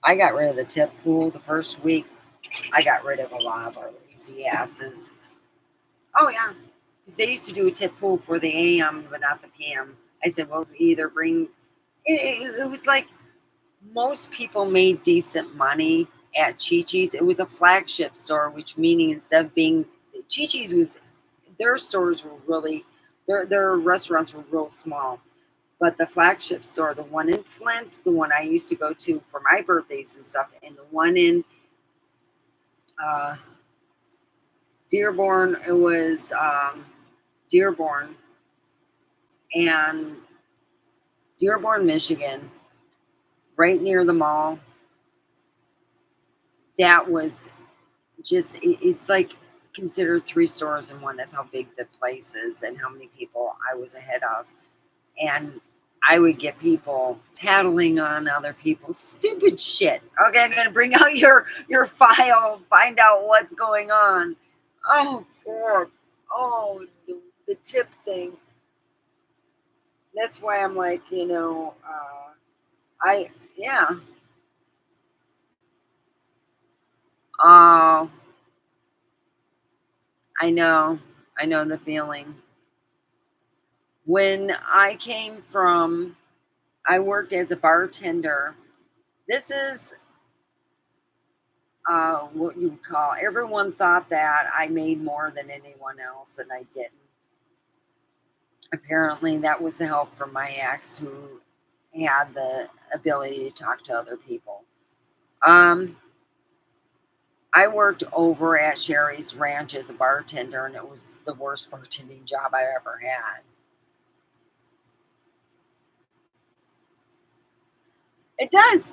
I got rid of the tip pool the first week. I got rid of a lot of our lazy asses. Oh yeah, because they used to do a tip pool for the AM, but not the PM. I said, well, either bring. It was like most people made decent money at Chi Chi's. It was a flagship store, which meaning instead of being Chi Chi's was, their stores were really, their restaurants were real small. But the flagship store, the one in Flint, the one I used to go to for my birthdays and stuff, and the one in uh, Dearborn, it was Dearborn and Dearborn, Michigan, right near the mall. That was just, it's like considered three stores in one. That's how big the place is and how many people I was ahead of. And I would get people tattling on other people's stupid shit. Okay, I'm gonna bring out your file, find out what's going on. Oh, poor, oh, the tip thing. That's why I'm like, I yeah. Oh, I know. I know the feeling. When I worked as a bartender. This is what you would call, everyone thought that I made more than anyone else, and I didn't. Apparently, that was the help from my ex who had the ability to talk to other people. Um, I worked over at Sherry's Ranch as a bartender, and it was the worst bartending job I ever had. It does.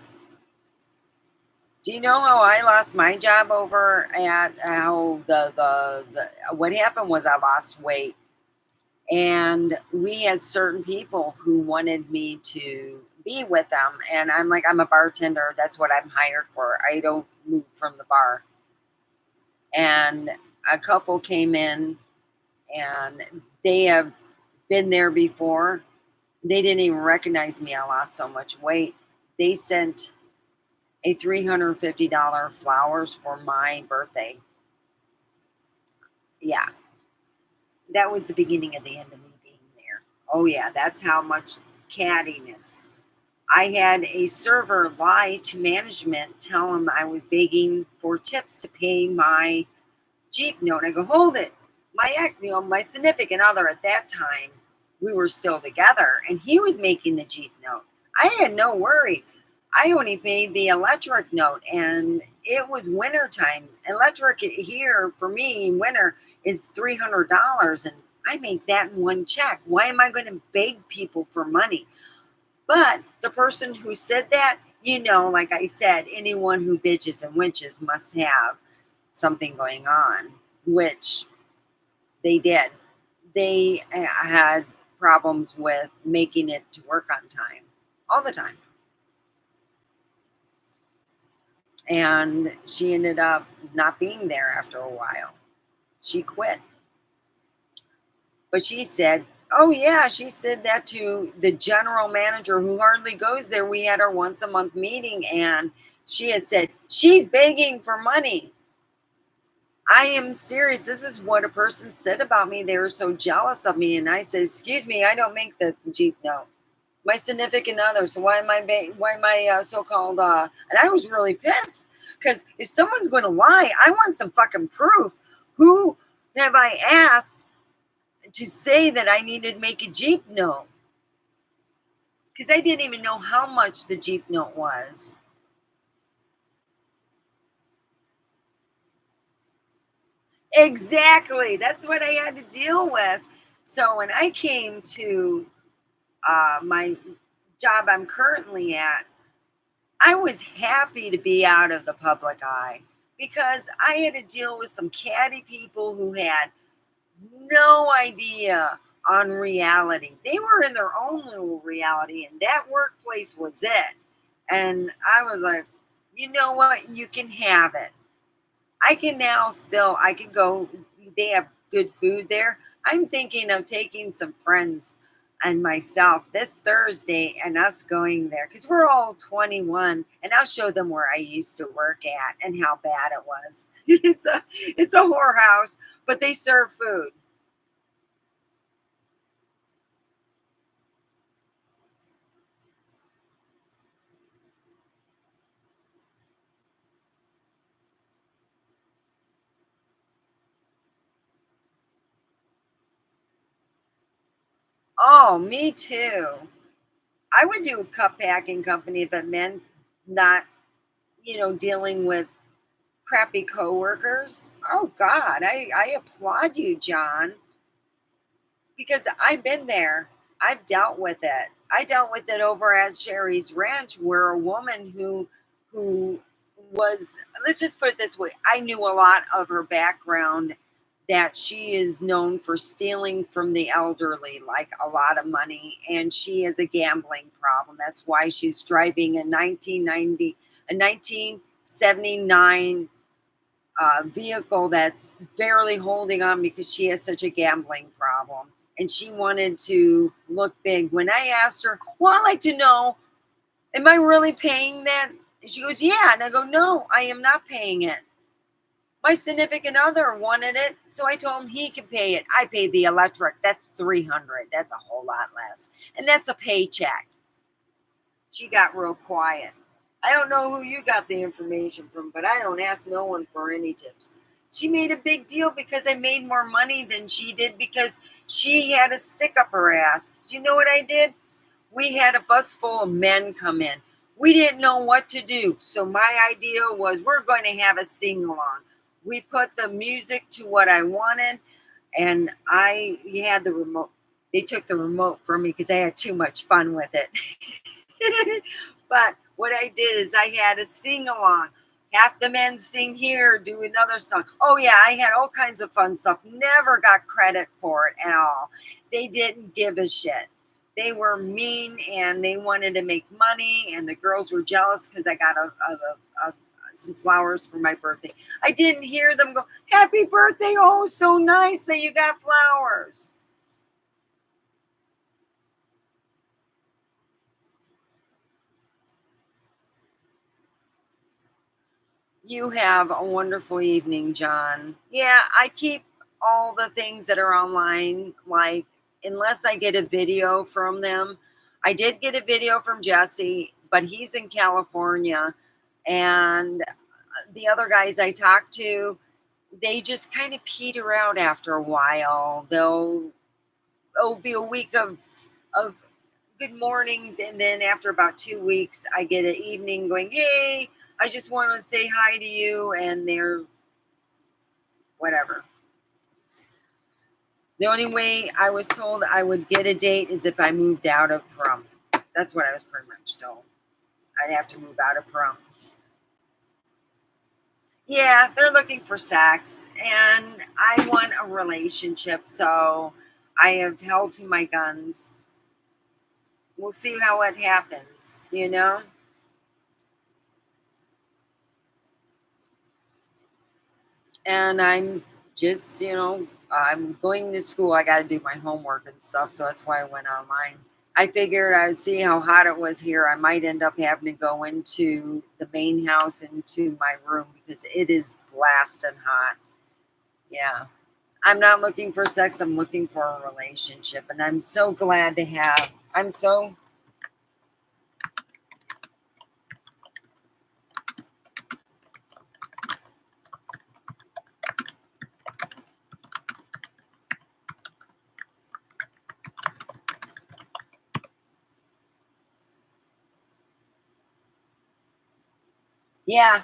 Do you know how I lost my job over at how the what happened was I lost weight, and we had certain people who wanted me to be with them. And I'm like, I'm a bartender. That's what I'm hired for. I don't move from the bar. And a couple came in and they have been there before. They didn't even recognize me. I lost so much weight. They sent a $350 flowers for my birthday. Yeah, that was the beginning of the end of me being there. Oh, yeah, that's how much cattiness. I had a server lie to management, tell them I was begging for tips to pay my Jeep note. I go, hold it. My significant other at that time, we were still together, and he was making the Jeep note. I had no worry. I only paid the electric note, and it was winter time. Electric here for me in winter is $300, and I make that in one check. Why am I going to beg people for money? But the person who said that, like I said, anyone who bitches and winches must have something going on, which they did. They had problems with making it to work on time all the time. And she ended up not being there after a while. She quit. But she said, oh, yeah, she said that to the general manager who hardly goes there. We had our once a month meeting, and she had said, she's begging for money. I am serious. This is what a person said about me. They were so jealous of me. And I said, excuse me, I don't make the Jeep note. My significant other. So why am I so-called, and I was really pissed because if someone's going to lie, I want some fucking proof. Who have I asked to say that I needed to make a Jeep note? Because I didn't even know how much the Jeep note was. Exactly. That's what I had to deal with. So when I came to my job I'm currently at, I was happy to be out of the public eye because I had to deal with some catty people who had no idea on reality. They were in their own little reality, and that workplace was it. And I was like, you know what? You can have it. I can now still, I can go, they have good food there. I'm thinking of taking some friends and myself this Thursday and us going there because we're all 21 and I'll show them where I used to work at and how bad it was. It's a whorehouse, but they serve food. Oh, me too. I would do a cup packing company if it meant not, dealing with crappy coworkers. Oh God, I applaud you, John, because I've been there. I've dealt with it. I dealt with it over at Sherry's Ranch, where a woman who was, let's just put it this way, I knew a lot of her background, that she is known for stealing from the elderly, like a lot of money, and she has a gambling problem. That's why she's driving a 1979 vehicle that's barely holding on because she has such a gambling problem. And she wanted to look big. When I asked her, well, I'd like to know, am I really paying that? She goes, yeah. And I go, no, I am not paying it. My significant other wanted it, so I told him he could pay it. I paid the electric. That's $300. That's a whole lot less. And that's a paycheck. She got real quiet. I don't know who you got the information from, but I don't ask no one for any tips. She made a big deal because I made more money than she did because she had a stick up her ass. Do you know what I did? We had a bus full of men come in. We didn't know what to do. So my idea was we're going to have a sing along. We put the music to what I wanted, and I had the remote. They took the remote from me because I had too much fun with it. But what I did is I had a sing along. Half the men sing here, do another song. Oh, yeah, I had all kinds of fun stuff. Never got credit for it at all. They didn't give a shit. they were mean and they wanted to make money, and the girls were jealous because I got some flowers for my birthday. I didn't hear them go, "Happy birthday. Oh, so nice that you got flowers." You have a wonderful evening, John. Yeah, I keep all the things that are online, like, unless I get a video from them. I did get a video from Jesse, but he's in California. And the other guys I talked to, they just kind of peter out after a while. It'll be a week of good mornings, and then after about 2 weeks I get an evening going, "Hey, I just want to say hi to you," and they're whatever. The only way I was told I would get a date is if I moved out of Pharump. That's what I was pretty much told. I'd have to move out of Pharump. Yeah, they're looking for sex, and I want a relationship, so I have held to my guns. We'll see how it happens, you know? And I'm just, I'm going to school. I got to do my homework and stuff, so that's why I went online. I figured I would see how hot it was here. I might end up having to go into the main house, into my room, because it is blasting hot. Yeah. I'm not looking for sex. I'm looking for a relationship. And I'm so glad to have. Yeah,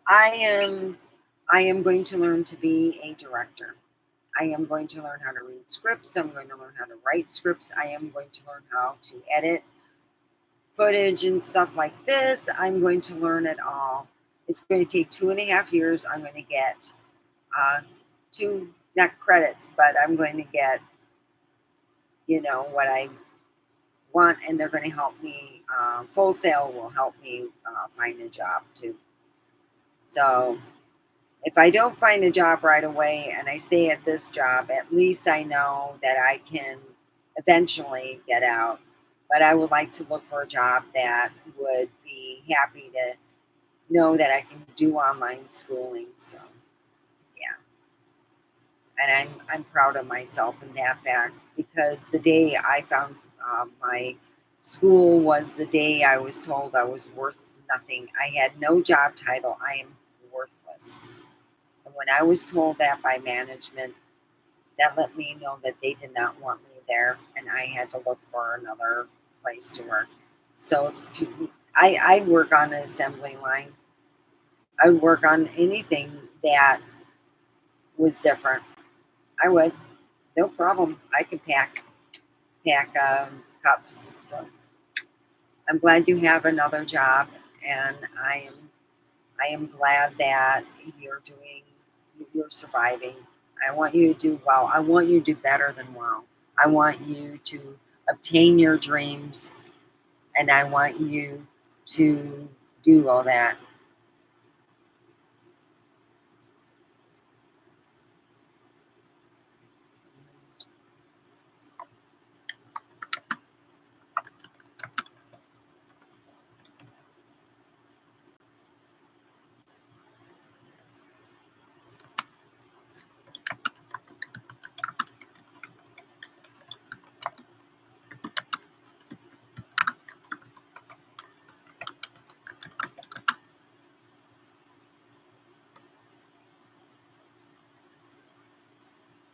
I am. I am going to learn to be a director. I am going to learn how to read scripts. I'm going to learn how to write scripts. I am going to learn how to edit footage and stuff like this. I'm going to learn it all. It's going to take 2.5 years. I'm going to get two, not credits, but I'm going to get, what I want, and they're going to help me. Full Sail will help me find a job too. So if I don't find a job right away and I stay at this job, at least I know that I can eventually get out. But I would like to look for a job that would be happy to know that I can do online schooling. So yeah, and I'm proud of myself in that fact, because the day I found my school was the day I was told I was worth nothing. I had no job title. I am worthless. And when I was told that by management, that let me know that they did not want me there, and I had to look for another place to work. So if I'd work on an assembly line. I would work on anything that was different. I would, no problem. I could pack cups. So I'm glad you have another job, and I am glad that you're surviving. I want you to do well. I want you to do better than well. I want you to obtain your dreams, and I want you to do all that.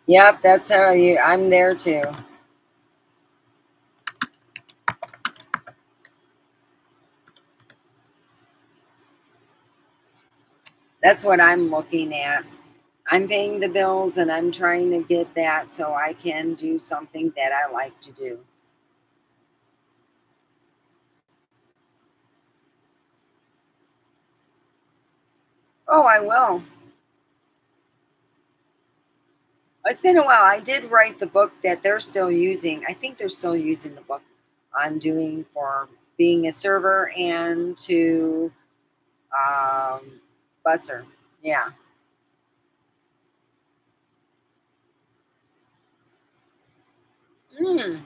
Yep, that's how I'm there too. That's what I'm looking at. I'm paying the bills, and I'm trying to get that so I can do something that I like to do. Oh, I will. It's been a while. I did write the book that they're still using. I think they're still using the book I'm doing for being a server and to um, busser. Yeah. Mm,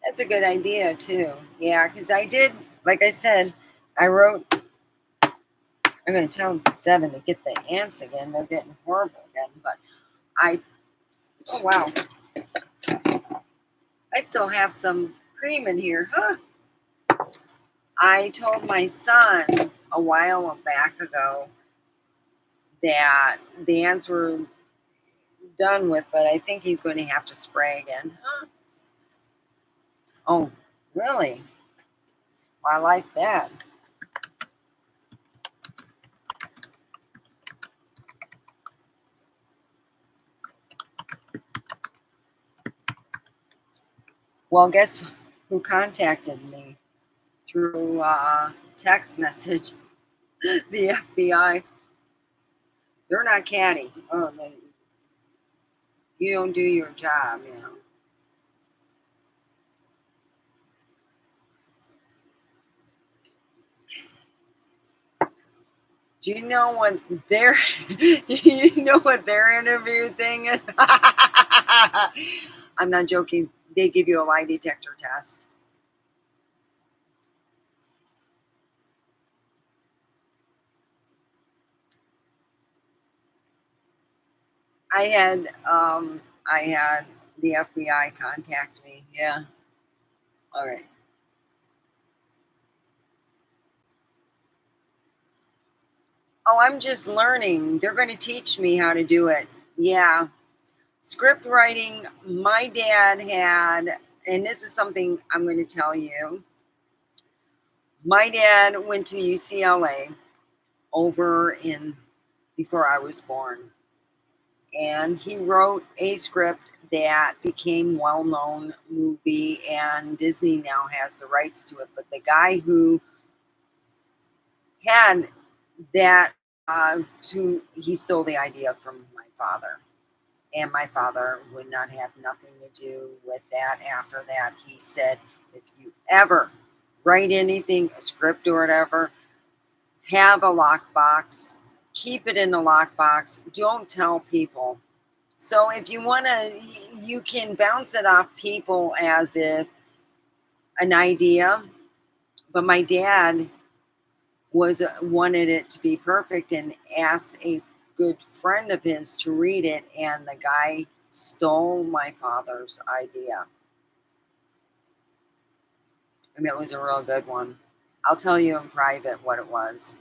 that's a good idea too. Yeah, because I did, like I said, I wrote. I'm going to tell Devin to get the ants again. They're getting horrible again. But I, oh wow, I still have some cream in here, huh? I told my son a while back ago that the ants were done with, but I think he's going to have to spray again. Huh? Oh, really? Well, I like that. Well, guess who contacted me through text message? The FBI. They're not catty. Oh, you don't do your job, you know. Do you know what their you know what their interview thing is? I'm not joking. They give you a lie detector test. I had the FBI contact me. Yeah. All right. Oh, I'm just learning. They're going to teach me how to do it. Yeah. Script writing, my dad had, and this is something I'm going to tell you. My dad went to UCLA over in before I was born, and he wrote a script that became well-known movie, and Disney now has the rights to it. But the guy who had that, who he stole the idea from my father, and my father would not have nothing to do with that. After that, he said, if you ever write anything, a script or whatever, have a lockbox, keep it in the lockbox, don't tell people. So if you want to, you can bounce it off people as if an idea. But my dad was wanted it to be perfect and asked a good friend of his to read it, and the guy stole my father's idea. And it was a real good one. I'll tell you in private what it was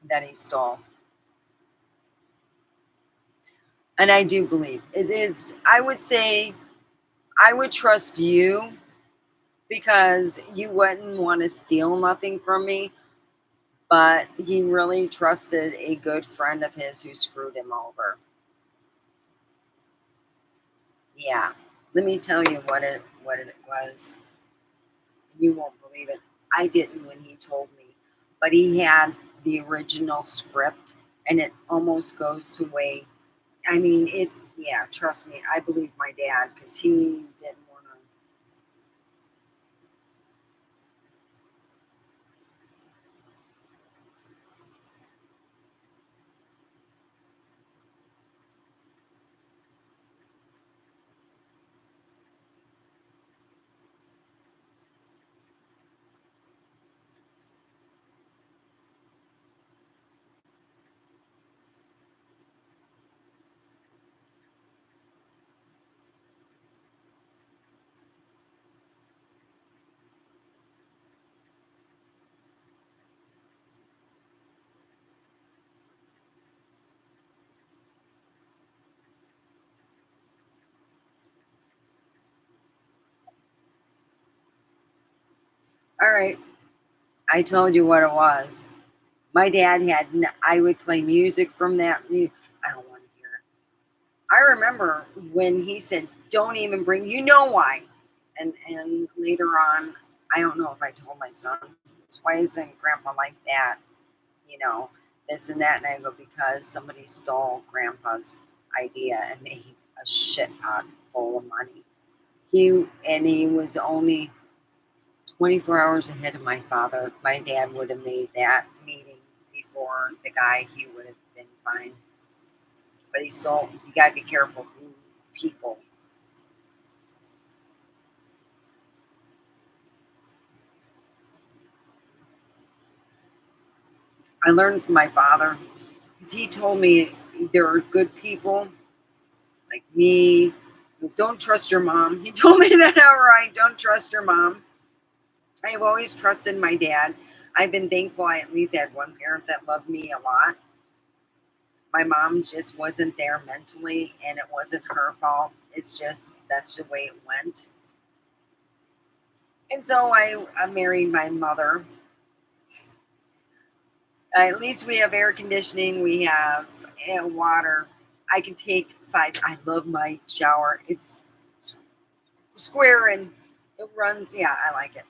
that he stole. And I do believe it is, I would say, I would trust you because you wouldn't want to steal nothing from me. But he really trusted a good friend of his who screwed him over. Yeah. Let me tell you what it was. You won't believe it. I didn't when he told me. But he had the original script and it almost goes to way. I mean, it yeah, trust me. I believe my dad because he didn't want to. All right. I told you what it was. My dad had, I would play music from that. I don't want to hear it. I remember when he said, "Don't even bring." You know why? And later on, I don't know if I told my son, "Why isn't Grandpa like that?" You know, this and that, and I go, "Because somebody stole Grandpa's idea and made." shit pot full of money. He was only 24 hours ahead of my father. My dad would have made that meeting before the guy. He would have been fine. But he stole. You gotta be careful who people. I learned from my father because he told me there are good people like me. He goes, don't trust your mom. He told me that outright. Don't trust your mom. I have always trusted my dad. I've been thankful I at least had one parent that loved me a lot. My mom just wasn't there mentally, and it wasn't her fault. It's just that's the way it went. And so I married my mother. At least we have air conditioning. We have water. I can take 5. I love my shower. It's square and it runs. Yeah, I like it.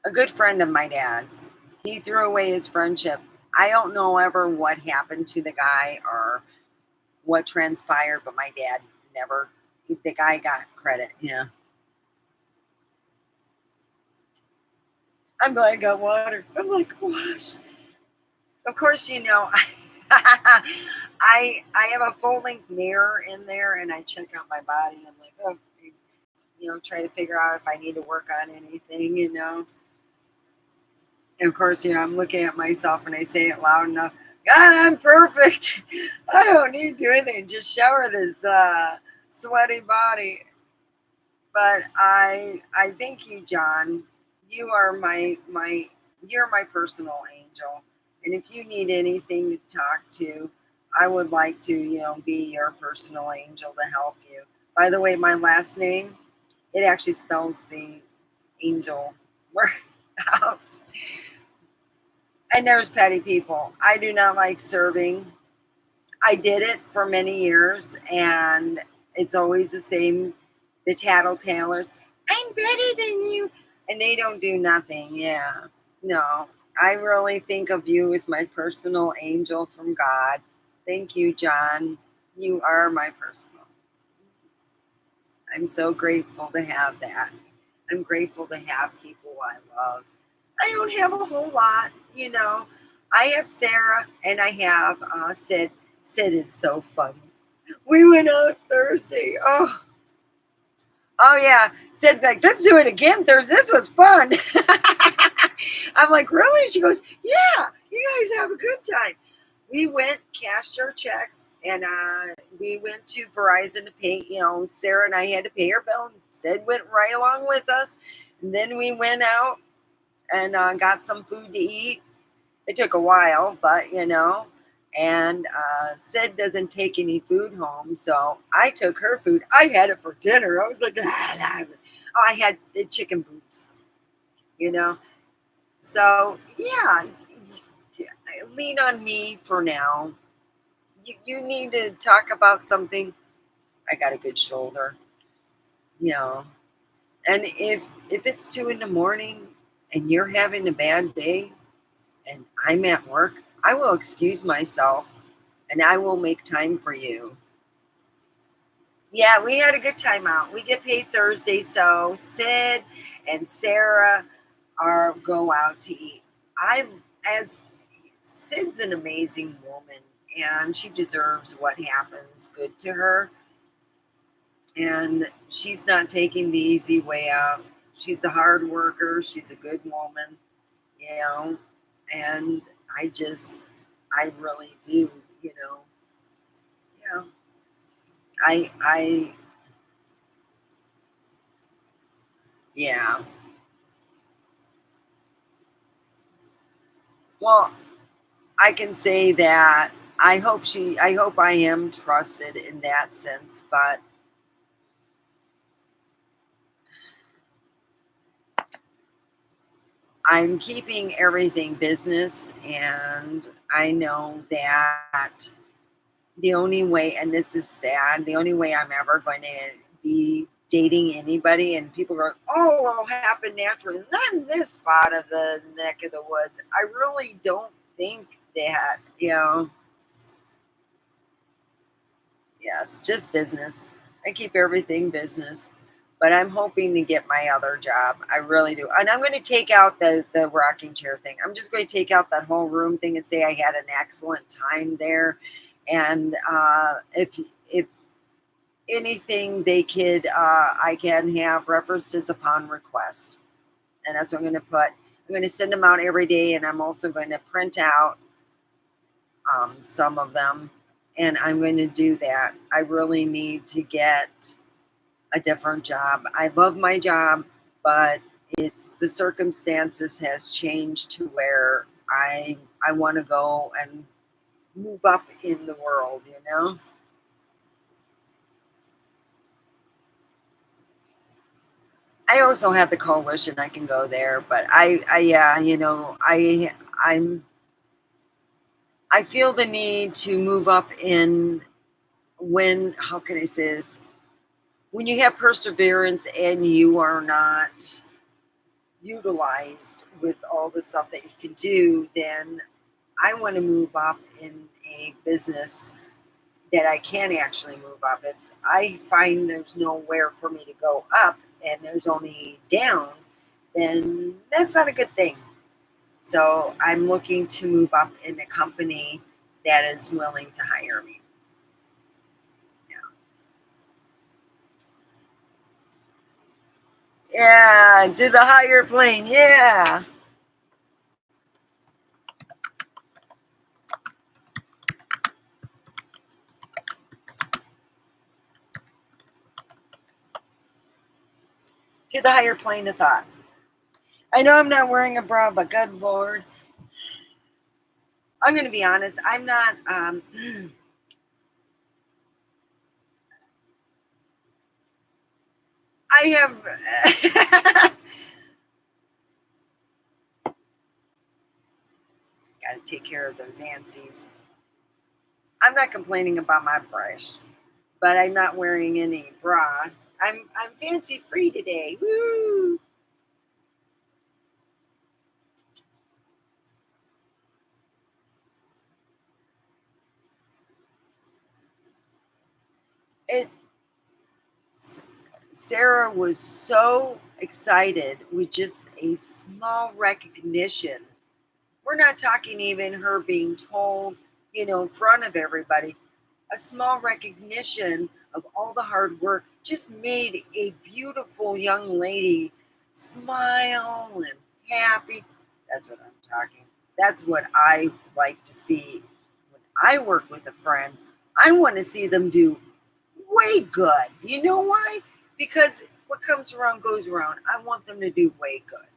A good friend of my dad's. He threw away his friendship. I don't know ever what happened to the guy or what transpired, but my dad never. The guy got credit. Yeah. I'm glad I got water. I'm like, gosh. Of course, I have a full length mirror in there, and I check out my body. I'm like, oh, try to figure out if I need to work on anything. And of course, I'm looking at myself and I say it loud enough. God, I'm perfect. I don't need to do anything. Just shower this sweaty body. But I thank you, John. You are you're my personal angel. And if you need anything to talk to, I would like to, be your personal angel to help you. By the way, my last name, it actually spells the angel word out. And there's petty people. I do not like serving. I did it for many years, and it's always the same. The tattletalers. I'm better than you, and they don't do nothing. Yeah, no. I really think of you as my personal angel from God. Thank you, John. You are my personal. I'm so grateful to have that. I'm grateful to have people I love. I don't have a whole lot. I have Sarah and I have Sid. Sid is so funny. We went out Thursday. Oh yeah. Sid like, let's do it again Thursday. This was fun. I'm like, really? She goes, yeah. You guys have a good time. We went, cashed our checks, and we went to Verizon to pay. Sarah and I had to pay our bill. And Sid went right along with us. And then we went out and got some food to eat. It took a while, but and Sid doesn't take any food home, so I took her food. I had it for dinner. I was like, oh, I had the chicken boobs, you know. So yeah, lean on me for now. You need to talk about something. I got a good shoulder, you know. And if it's 2 in the morning and you're having a bad day, and I'm at work, I will excuse myself and I will make time for you. Yeah, we had a good time out. We get paid Thursday, so Sid and Sarah are go out to eat. I as Sid's an amazing woman and she deserves what happens good to her. And she's not taking the easy way out. She's a hard worker, she's a good woman, you know, and I really do, you know. Yeah. I yeah. Well, I can say that I hope I am trusted in that sense, but I'm keeping everything business and I know that the only way, and this is sad, the only way I'm ever going to be dating anybody, and people go, oh, it'll happen naturally. Not in this spot of the neck of the woods. I really don't think that. Yes, just business. I keep everything business. But I'm hoping to get my other job. I really do. And I'm going to take out the rocking chair thing. I'm just going to take out that whole room thing and say I had an excellent time there. And if anything, they could I can have references upon request. And that's what I'm going to put. I'm going to send them out every day, and I'm also going to print out some of them, and I'm going to do that. I really need to get a different job. I love my job, but it's the circumstances has changed to where I want to go and move up in the world, you know? I also have the coalition. I can go there, but yeah, I feel the need to move up in when, how can I say this? When you have perseverance and you are not utilized with all the stuff that you can do, then I want to move up in a business that I can actually move up. If I find there's nowhere for me to go up and there's only down, then that's not a good thing. So I'm looking to move up in a company that is willing to hire me. Yeah, to the higher plane. Yeah. To the higher plane of thought. I know I'm not wearing a bra, but good Lord. I'm going to be honest. I'm not, I have, got to take care of those antsies. I'm not complaining about my brush, but I'm not wearing any bra. I'm fancy free today. Woo! It Sarah was so excited with just a small recognition. We're not talking even her being told, in front of everybody. A small recognition of all the hard work just made a beautiful young lady smile and happy. That's what I'm talking. That's what I like to see when I work with a friend. I want to see them do way good. You know why? Because what comes around goes around. I want them to do way good.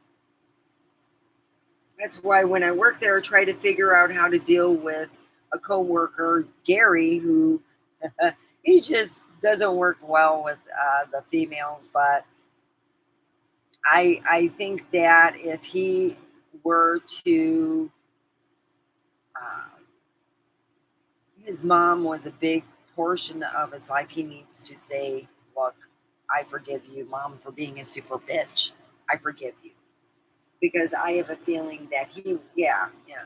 That's why when I work there, I try to figure out how to deal with a coworker, Gary, who he just doesn't work well with the females. But I think that if he were to, uh, his mom was a big portion of his life. He needs to say, "Look, I forgive you, mom, for being a super bitch. I forgive you." Because I have a feeling that he, yeah, yeah.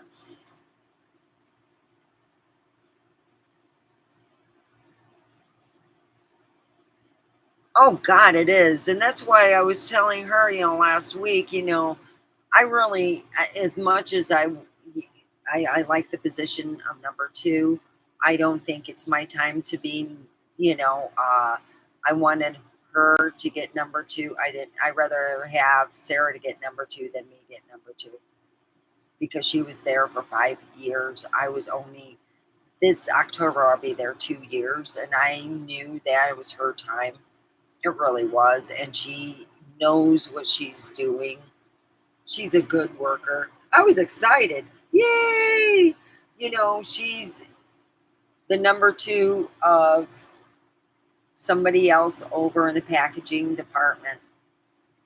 Oh God, it is, and that's why I was telling her, last week. I really, as much as I like the position of number two, I don't think it's my time to be. I wanted her to get number two. I didn't. I rather have Sarah to get number two than me get number two because she was there for 5 years. I was only this October. I'll be there 2 years, and I knew that it was her time. It really was. And she knows what she's doing. She's a good worker. I was excited. Yay! She's the number two of somebody else over in the packaging department.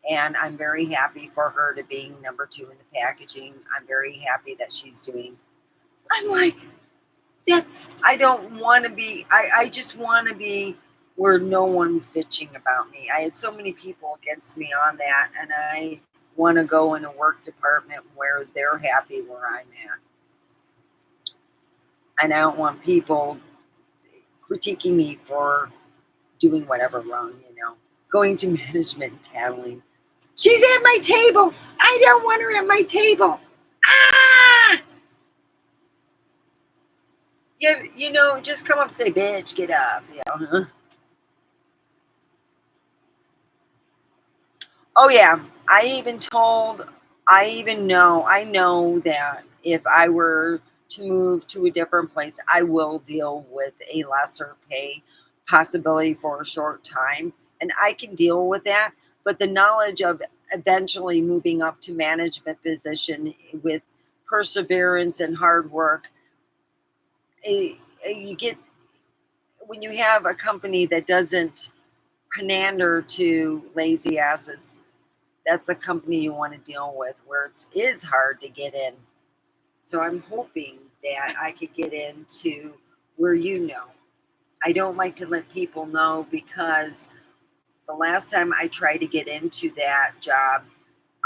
And I'm very happy for her to being number two in the packaging. I'm very happy that she's doing. I'm like, I don't want to be, I just want to be where no one's bitching about me. I had so many people against me on that, and I want to go in a work department where they're happy where I'm at. And I don't want people critiquing me for doing whatever wrong, going to management and tattling. She's at my table. I don't want her at my table. Ah! Just come up and say, bitch, get off. Oh, yeah. I know that if I were to move to a different place, I will deal with a lesser pay possibility for a short time. And I can deal with that. But the knowledge of eventually moving up to management position with perseverance and hard work, you get, when you have a company that doesn't pander to lazy asses, that's the company you want to deal with, where it is hard to get in. So I'm hoping that I could get into where I don't like to let people know, because the last time I tried to get into that job,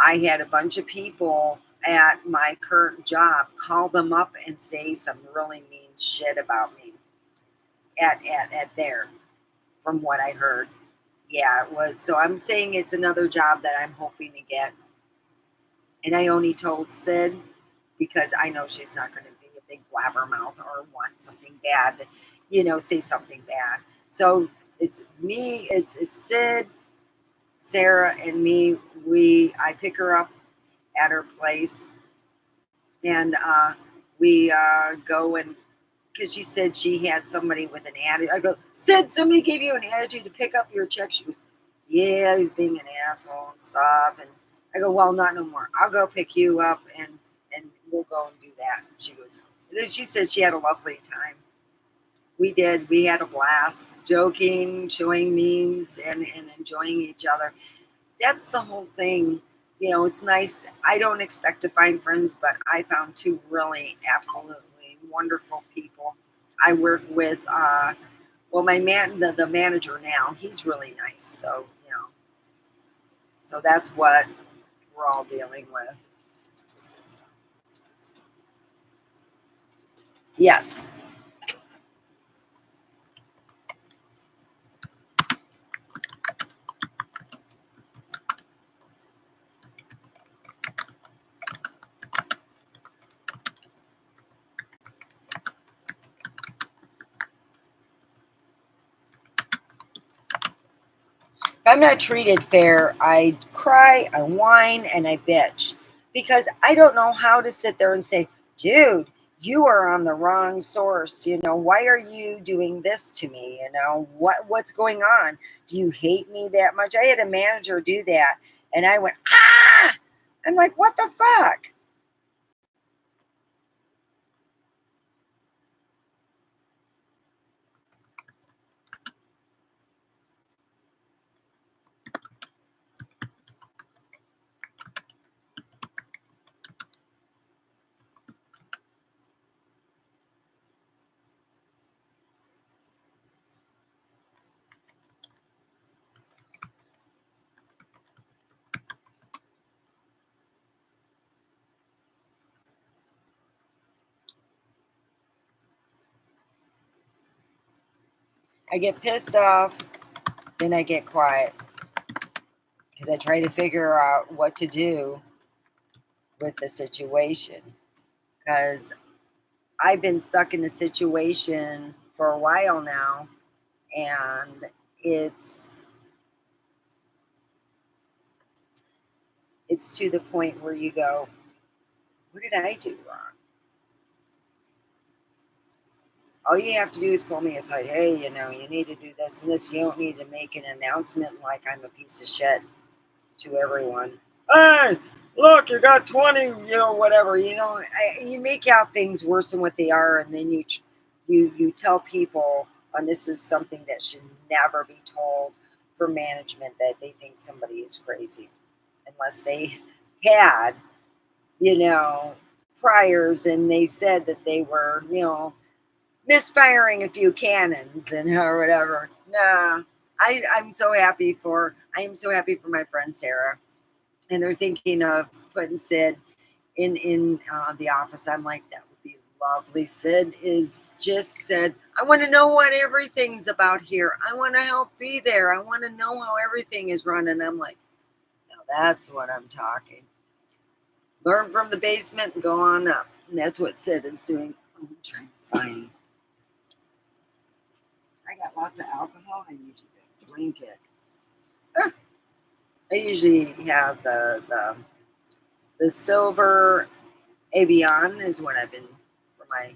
I had a bunch of people at my current job call them up and say some really mean shit about me at there, from what I heard. Yeah, it was. So I'm saying it's another job that I'm hoping to get. And I only told Sid because I know she's not going to be a big blabbermouth or want something bad, say something bad. So it's me, it's Sid, Sarah, and me. I pick her up at her place, and we go, and because she said she had somebody with an attitude. I go, Sid, somebody gave you an attitude to pick up your check. She goes, yeah, he's being an asshole and stuff. And I go, well, not no more. I'll go pick you up, and we'll go and do that. And she goes, and then she said she had a lovely time. We did. We had a blast, joking, showing memes, and enjoying each other. That's the whole thing. It's nice. I don't expect to find friends, but I found two really absolutely wonderful people. I work with, well, the manager now, he's really nice, though, so that's what we're all dealing with. Yes. If I'm not treated fair, I cry, I whine, and I bitch, because I don't know how to sit there and say, dude, you are on the wrong source. Why are you doing this to me? What's going on? Do you hate me that much? I had a manager do that, and I went, ah! I'm like, what the fuck? I get pissed off, then I get quiet, because I try to figure out what to do with the situation, because I've been stuck in a situation for a while now, and it's to the point where you go, what did I do wrong? All you have to do is pull me aside. Hey, you need to do this and this. You don't need to make an announcement like I'm a piece of shit to everyone. Hey, look, you got 20, whatever. You make out things worse than what they are, and then you tell people, and this is something that should never be told for management, that they think somebody is crazy, unless they had, priors, and they said that they were, misfiring a few cannons and or whatever. Nah, I am so happy for my friend Sarah, and they're thinking of putting Sid in the office. I'm like, that would be Lovely Sid is just said, I want to know what everything's about here. I want to help be there. I want to know how everything is run. And I'm like, now that's what I'm talking. Learn from the basement and go on up. And that's what Sid is doing. I'm trying to find. I got lots of alcohol. I usually don't drink it. Ah, I usually have the silver Avion is what I've been for my,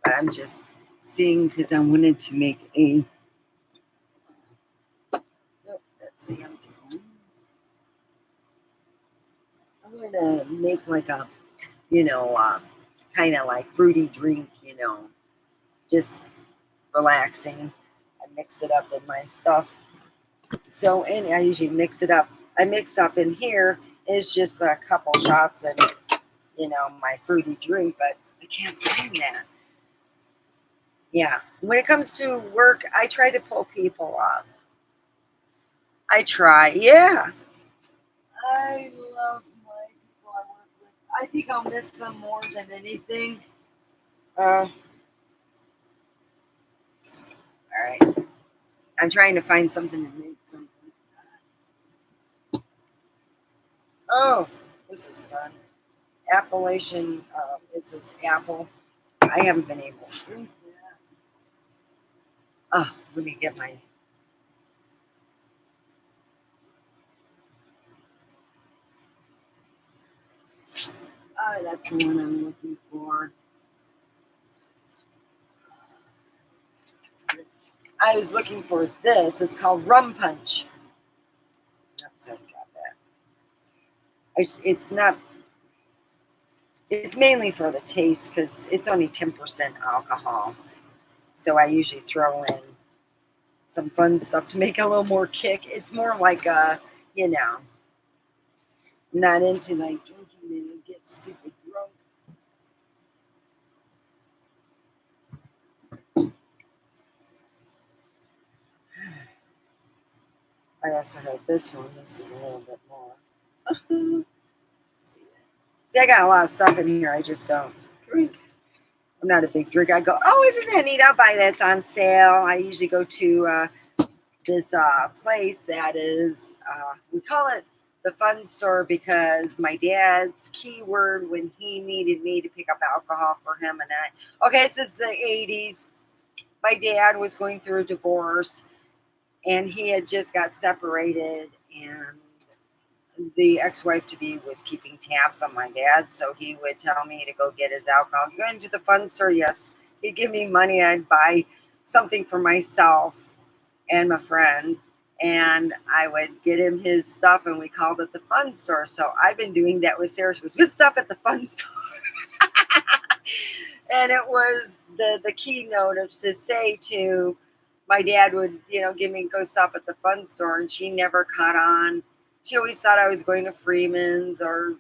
but I'm just seeing because I wanted to make a, nope, that's the empty one. I'm going to make like a, kind of like fruity drink, just relaxing. I mix it up in my stuff. So, and I usually mix it up. I mix up in here is just a couple shots and, my fruity drink, but I can't find that. Yeah. When it comes to work, I try to pull people up. I try. Yeah. I love my people I work with. I think I'll miss them more than anything. All right. I'm trying to find something to make something. Oh, this is fun. Appellation. It says apple. I haven't been able to drink that. Oh, let me get my. Oh, that's the one I'm looking for. I was looking for this. It's called rum punch. Oops, I got that. It's not. It's mainly for the taste because it's only 10% alcohol. So I usually throw in some fun stuff to make it a little more kick. It's more like I'm not into like drinking and get stupid drunk. I also have this one. This is a little bit more. See, I got a lot of stuff in here. I just don't drink. I'm not a big drinker. I go, oh, isn't that neat? I'll buy that. It's on sale. I usually go to this place that is, we call it the fun store because my dad's keyword when he needed me to pick up alcohol for him and I. Okay, this is the 80s. My dad was going through a divorce and he had just got separated and the ex-wife to be was keeping tabs on my dad, so he would tell me to go get his alcohol. You go into the fun store, yes. He'd give me money, I'd buy something for myself and my friend, and I would get him his stuff, and we called it the fun store. So I've been doing that with Sarah. She goes, good stuff at the fun store. And it was the keynote of to say to my dad would, give me go stop at the fun store, and she never caught on. She always thought I was going to Freeman's or,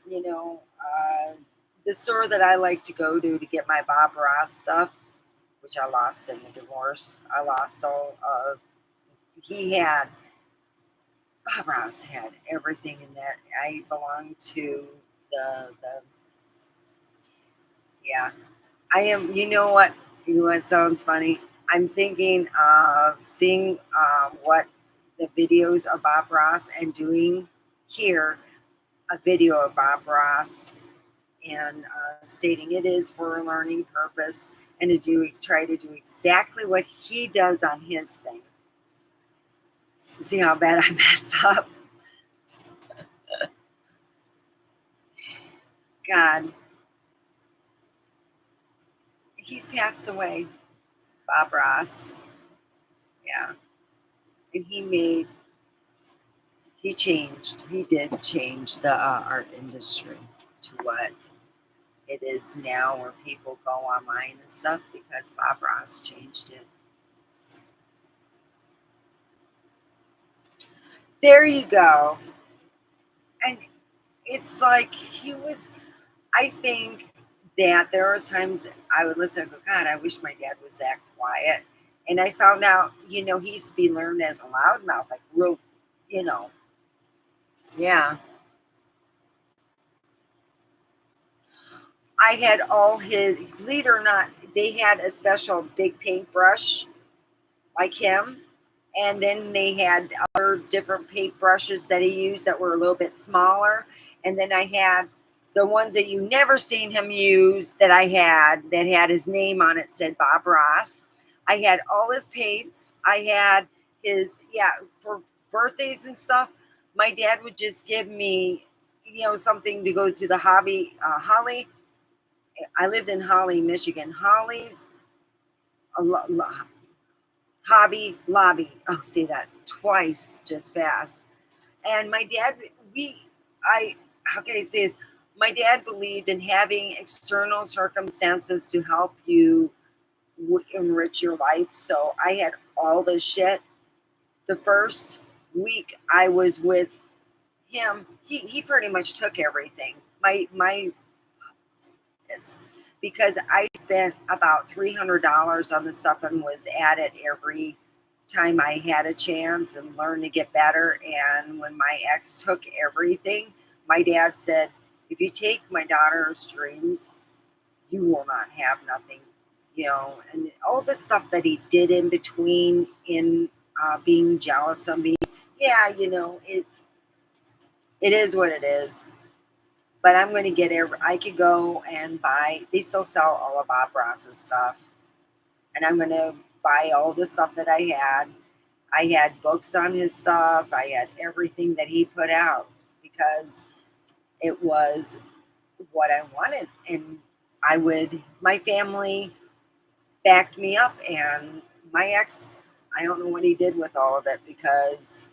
the store that I like to go to get my Bob Ross stuff, which I lost in the divorce. I lost all of, Bob Ross had everything in there. I belonged to the yeah. I am, what sounds funny? I'm thinking of seeing what the videos of Bob Ross and doing here a video of Bob Ross and stating it is for a learning purpose and to try to do exactly what he does on his thing. See how bad I mess up? God, he's passed away, Bob Ross. Yeah, and he did change the art industry to what it is now, where people go online and stuff, because Bob Ross changed it. There you go. And it's like I think that there are times I would listen and go, God, I wish my dad was that quiet. And I found out, he used to be learned as a loudmouth, like real, you know, yeah. I had all his, believe it or not, they had a special big paintbrush like him. And then they had other different paintbrushes that he used that were a little bit smaller. And then I had the ones that you never seen him use that I had that had his name on it, said Bob Ross. I had all his paints. I had his, yeah, for birthdays and stuff. My dad would just give me, something to go to the Holly. I lived in Holly, Michigan. Holly's a Hobby Lobby. Oh, see that twice just fast. And my dad, how can I say this? My dad believed in having external circumstances to help you enrich your life. So I had all this shit. The first week I was with him, he pretty much took everything. My this because I spent about $300 on the stuff and was at it every time I had a chance and learned to get better. And when my ex took everything, my dad said, if you take my daughter's dreams, you will not have nothing, and all the stuff that he did in between in being jealous of me. Yeah, it is what it is. But I'm going to get every, I could go and buy, they still sell all of Bob Ross's stuff. And I'm going to buy all the stuff that I had. I had books on his stuff. I had everything that he put out because it was what I wanted. And my family backed me up. And my ex, I don't know what he did with all of it because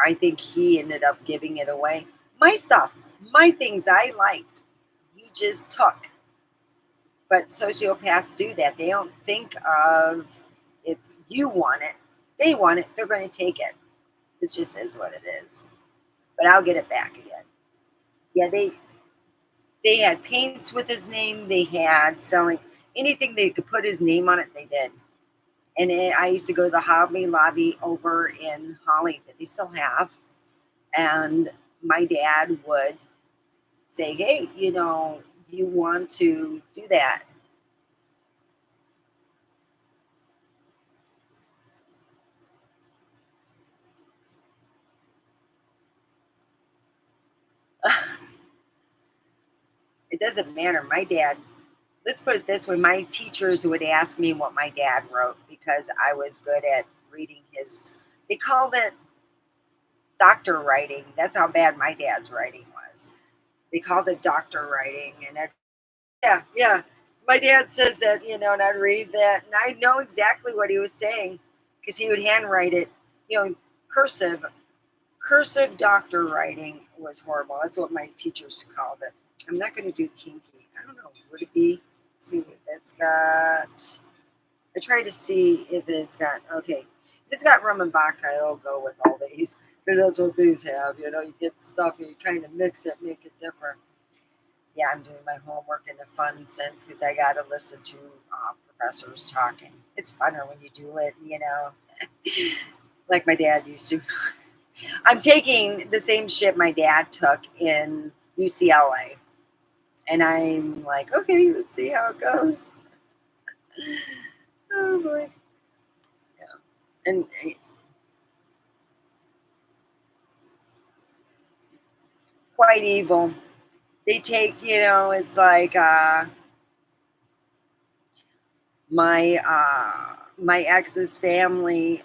I think he ended up giving it away. My stuff, my things I liked, he just took. But sociopaths do that. They don't think of if you want it, they want it, they're going to take it. It just is what it is. But I'll get it back again. Yeah, they had paints with his name. They had selling anything they could put his name on it. They did. And I used to go to the Hobby Lobby over in Holly that they still have. And my dad would say, hey, you want to do that? It doesn't matter. My dad, let's put it this way, my teachers would ask me what my dad wrote because I was good at reading his, they called it doctor writing. That's how bad my dad's writing was. They called it doctor writing. And yeah, yeah. My dad says that, and I'd read that and I know exactly what he was saying because he would handwrite it, cursive. Cursive doctor writing was horrible. That's what my teachers called it. I'm not going to do kinky. I don't know. Would it be? Let's see, it's got. I tried to see if it's got. Okay, if it's got rum and vodka, I'll go with all these because that's what these have. You get stuff and you kind of mix it, make it different. Yeah, I'm doing my homework in a fun sense because I got to listen to professors talking. It's funner when you do it, like my dad used to. I'm taking the same shit my dad took in UCLA. And I'm like, okay, let's see how it goes. Oh boy. Yeah. And quite evil. They take, it's like my ex's family,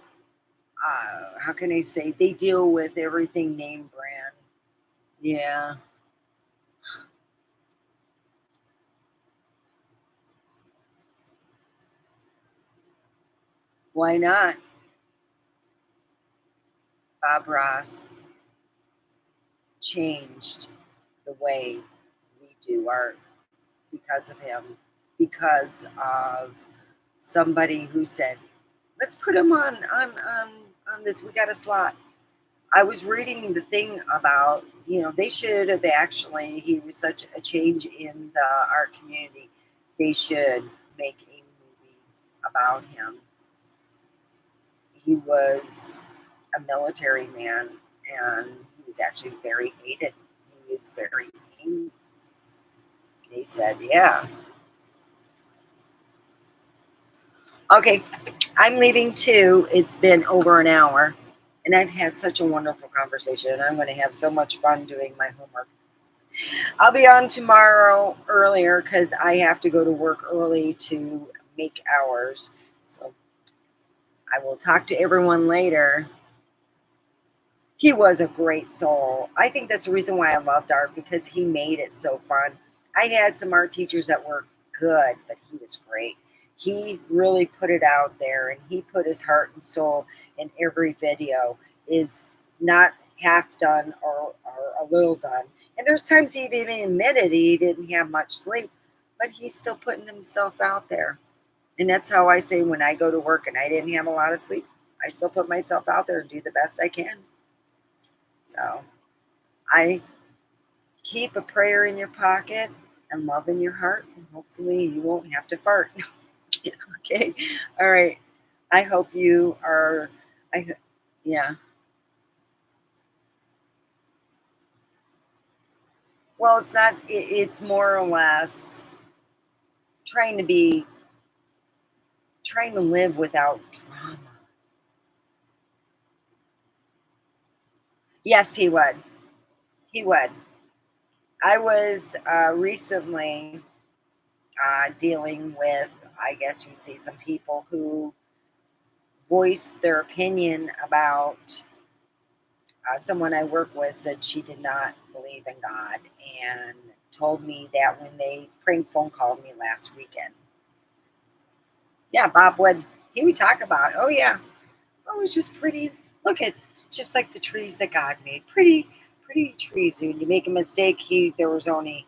how can I say, they deal with everything name brand. Yeah. Why not? Bob Ross changed the way we do art because of him, because of somebody who said, "Let's put him on this. We got a slot." I was reading the thing about, they should have actually. He was such a change in the art community. They should make a movie about him. He was a military man, and he was actually very hated. He was very angry. They said, yeah. Okay, I'm leaving too. It's been over an hour, and I've had such a wonderful conversation. I'm going to have so much fun doing my homework. I'll be on tomorrow earlier because I have to go to work early to make hours. So I will talk to everyone later. He was a great soul. I think that's the reason why I loved art, because he made it so fun. I had some art teachers that were good, but he was great. He really put it out there, and he put his heart and soul in every video. Is not half done or a little done. And there's times he even admitted he didn't have much sleep, but he's still putting himself out there. And that's how I say when I go to work and I didn't have a lot of sleep, I still put myself out there and do the best I can. So I keep a prayer in your pocket and love in your heart, and hopefully you won't have to fart. Okay. All right. I hope you are. Yeah. Well, it's not. It's more or less trying to be, trying to live without drama. Yes, he would. He would. I was recently dealing with, I guess you see, some people who voiced their opinion about someone I work with. Said she did not believe in God, and told me that when they prank phone called me last weekend. Yeah, Bob would, he would talk about, oh yeah, oh, it's just pretty. Look at, just like the trees that God made, pretty, pretty trees. When you make a mistake, there wasn't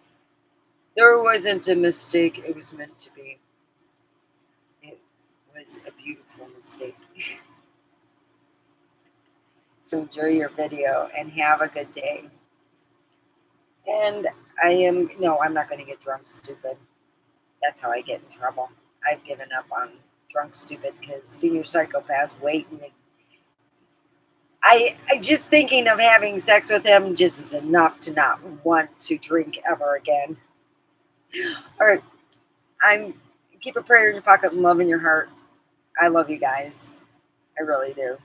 a mistake. It was meant to be. It was a beautiful mistake. So enjoy your video and have a good day. And no, I'm not going to get drunk stupid. That's how I get in trouble. I've given up on drunk stupid because senior psychopaths wait, and I just thinking of having sex with him just is enough to not want to drink ever again. All right, I'm keep a prayer in your pocket and love in your heart. I love you guys. I really do.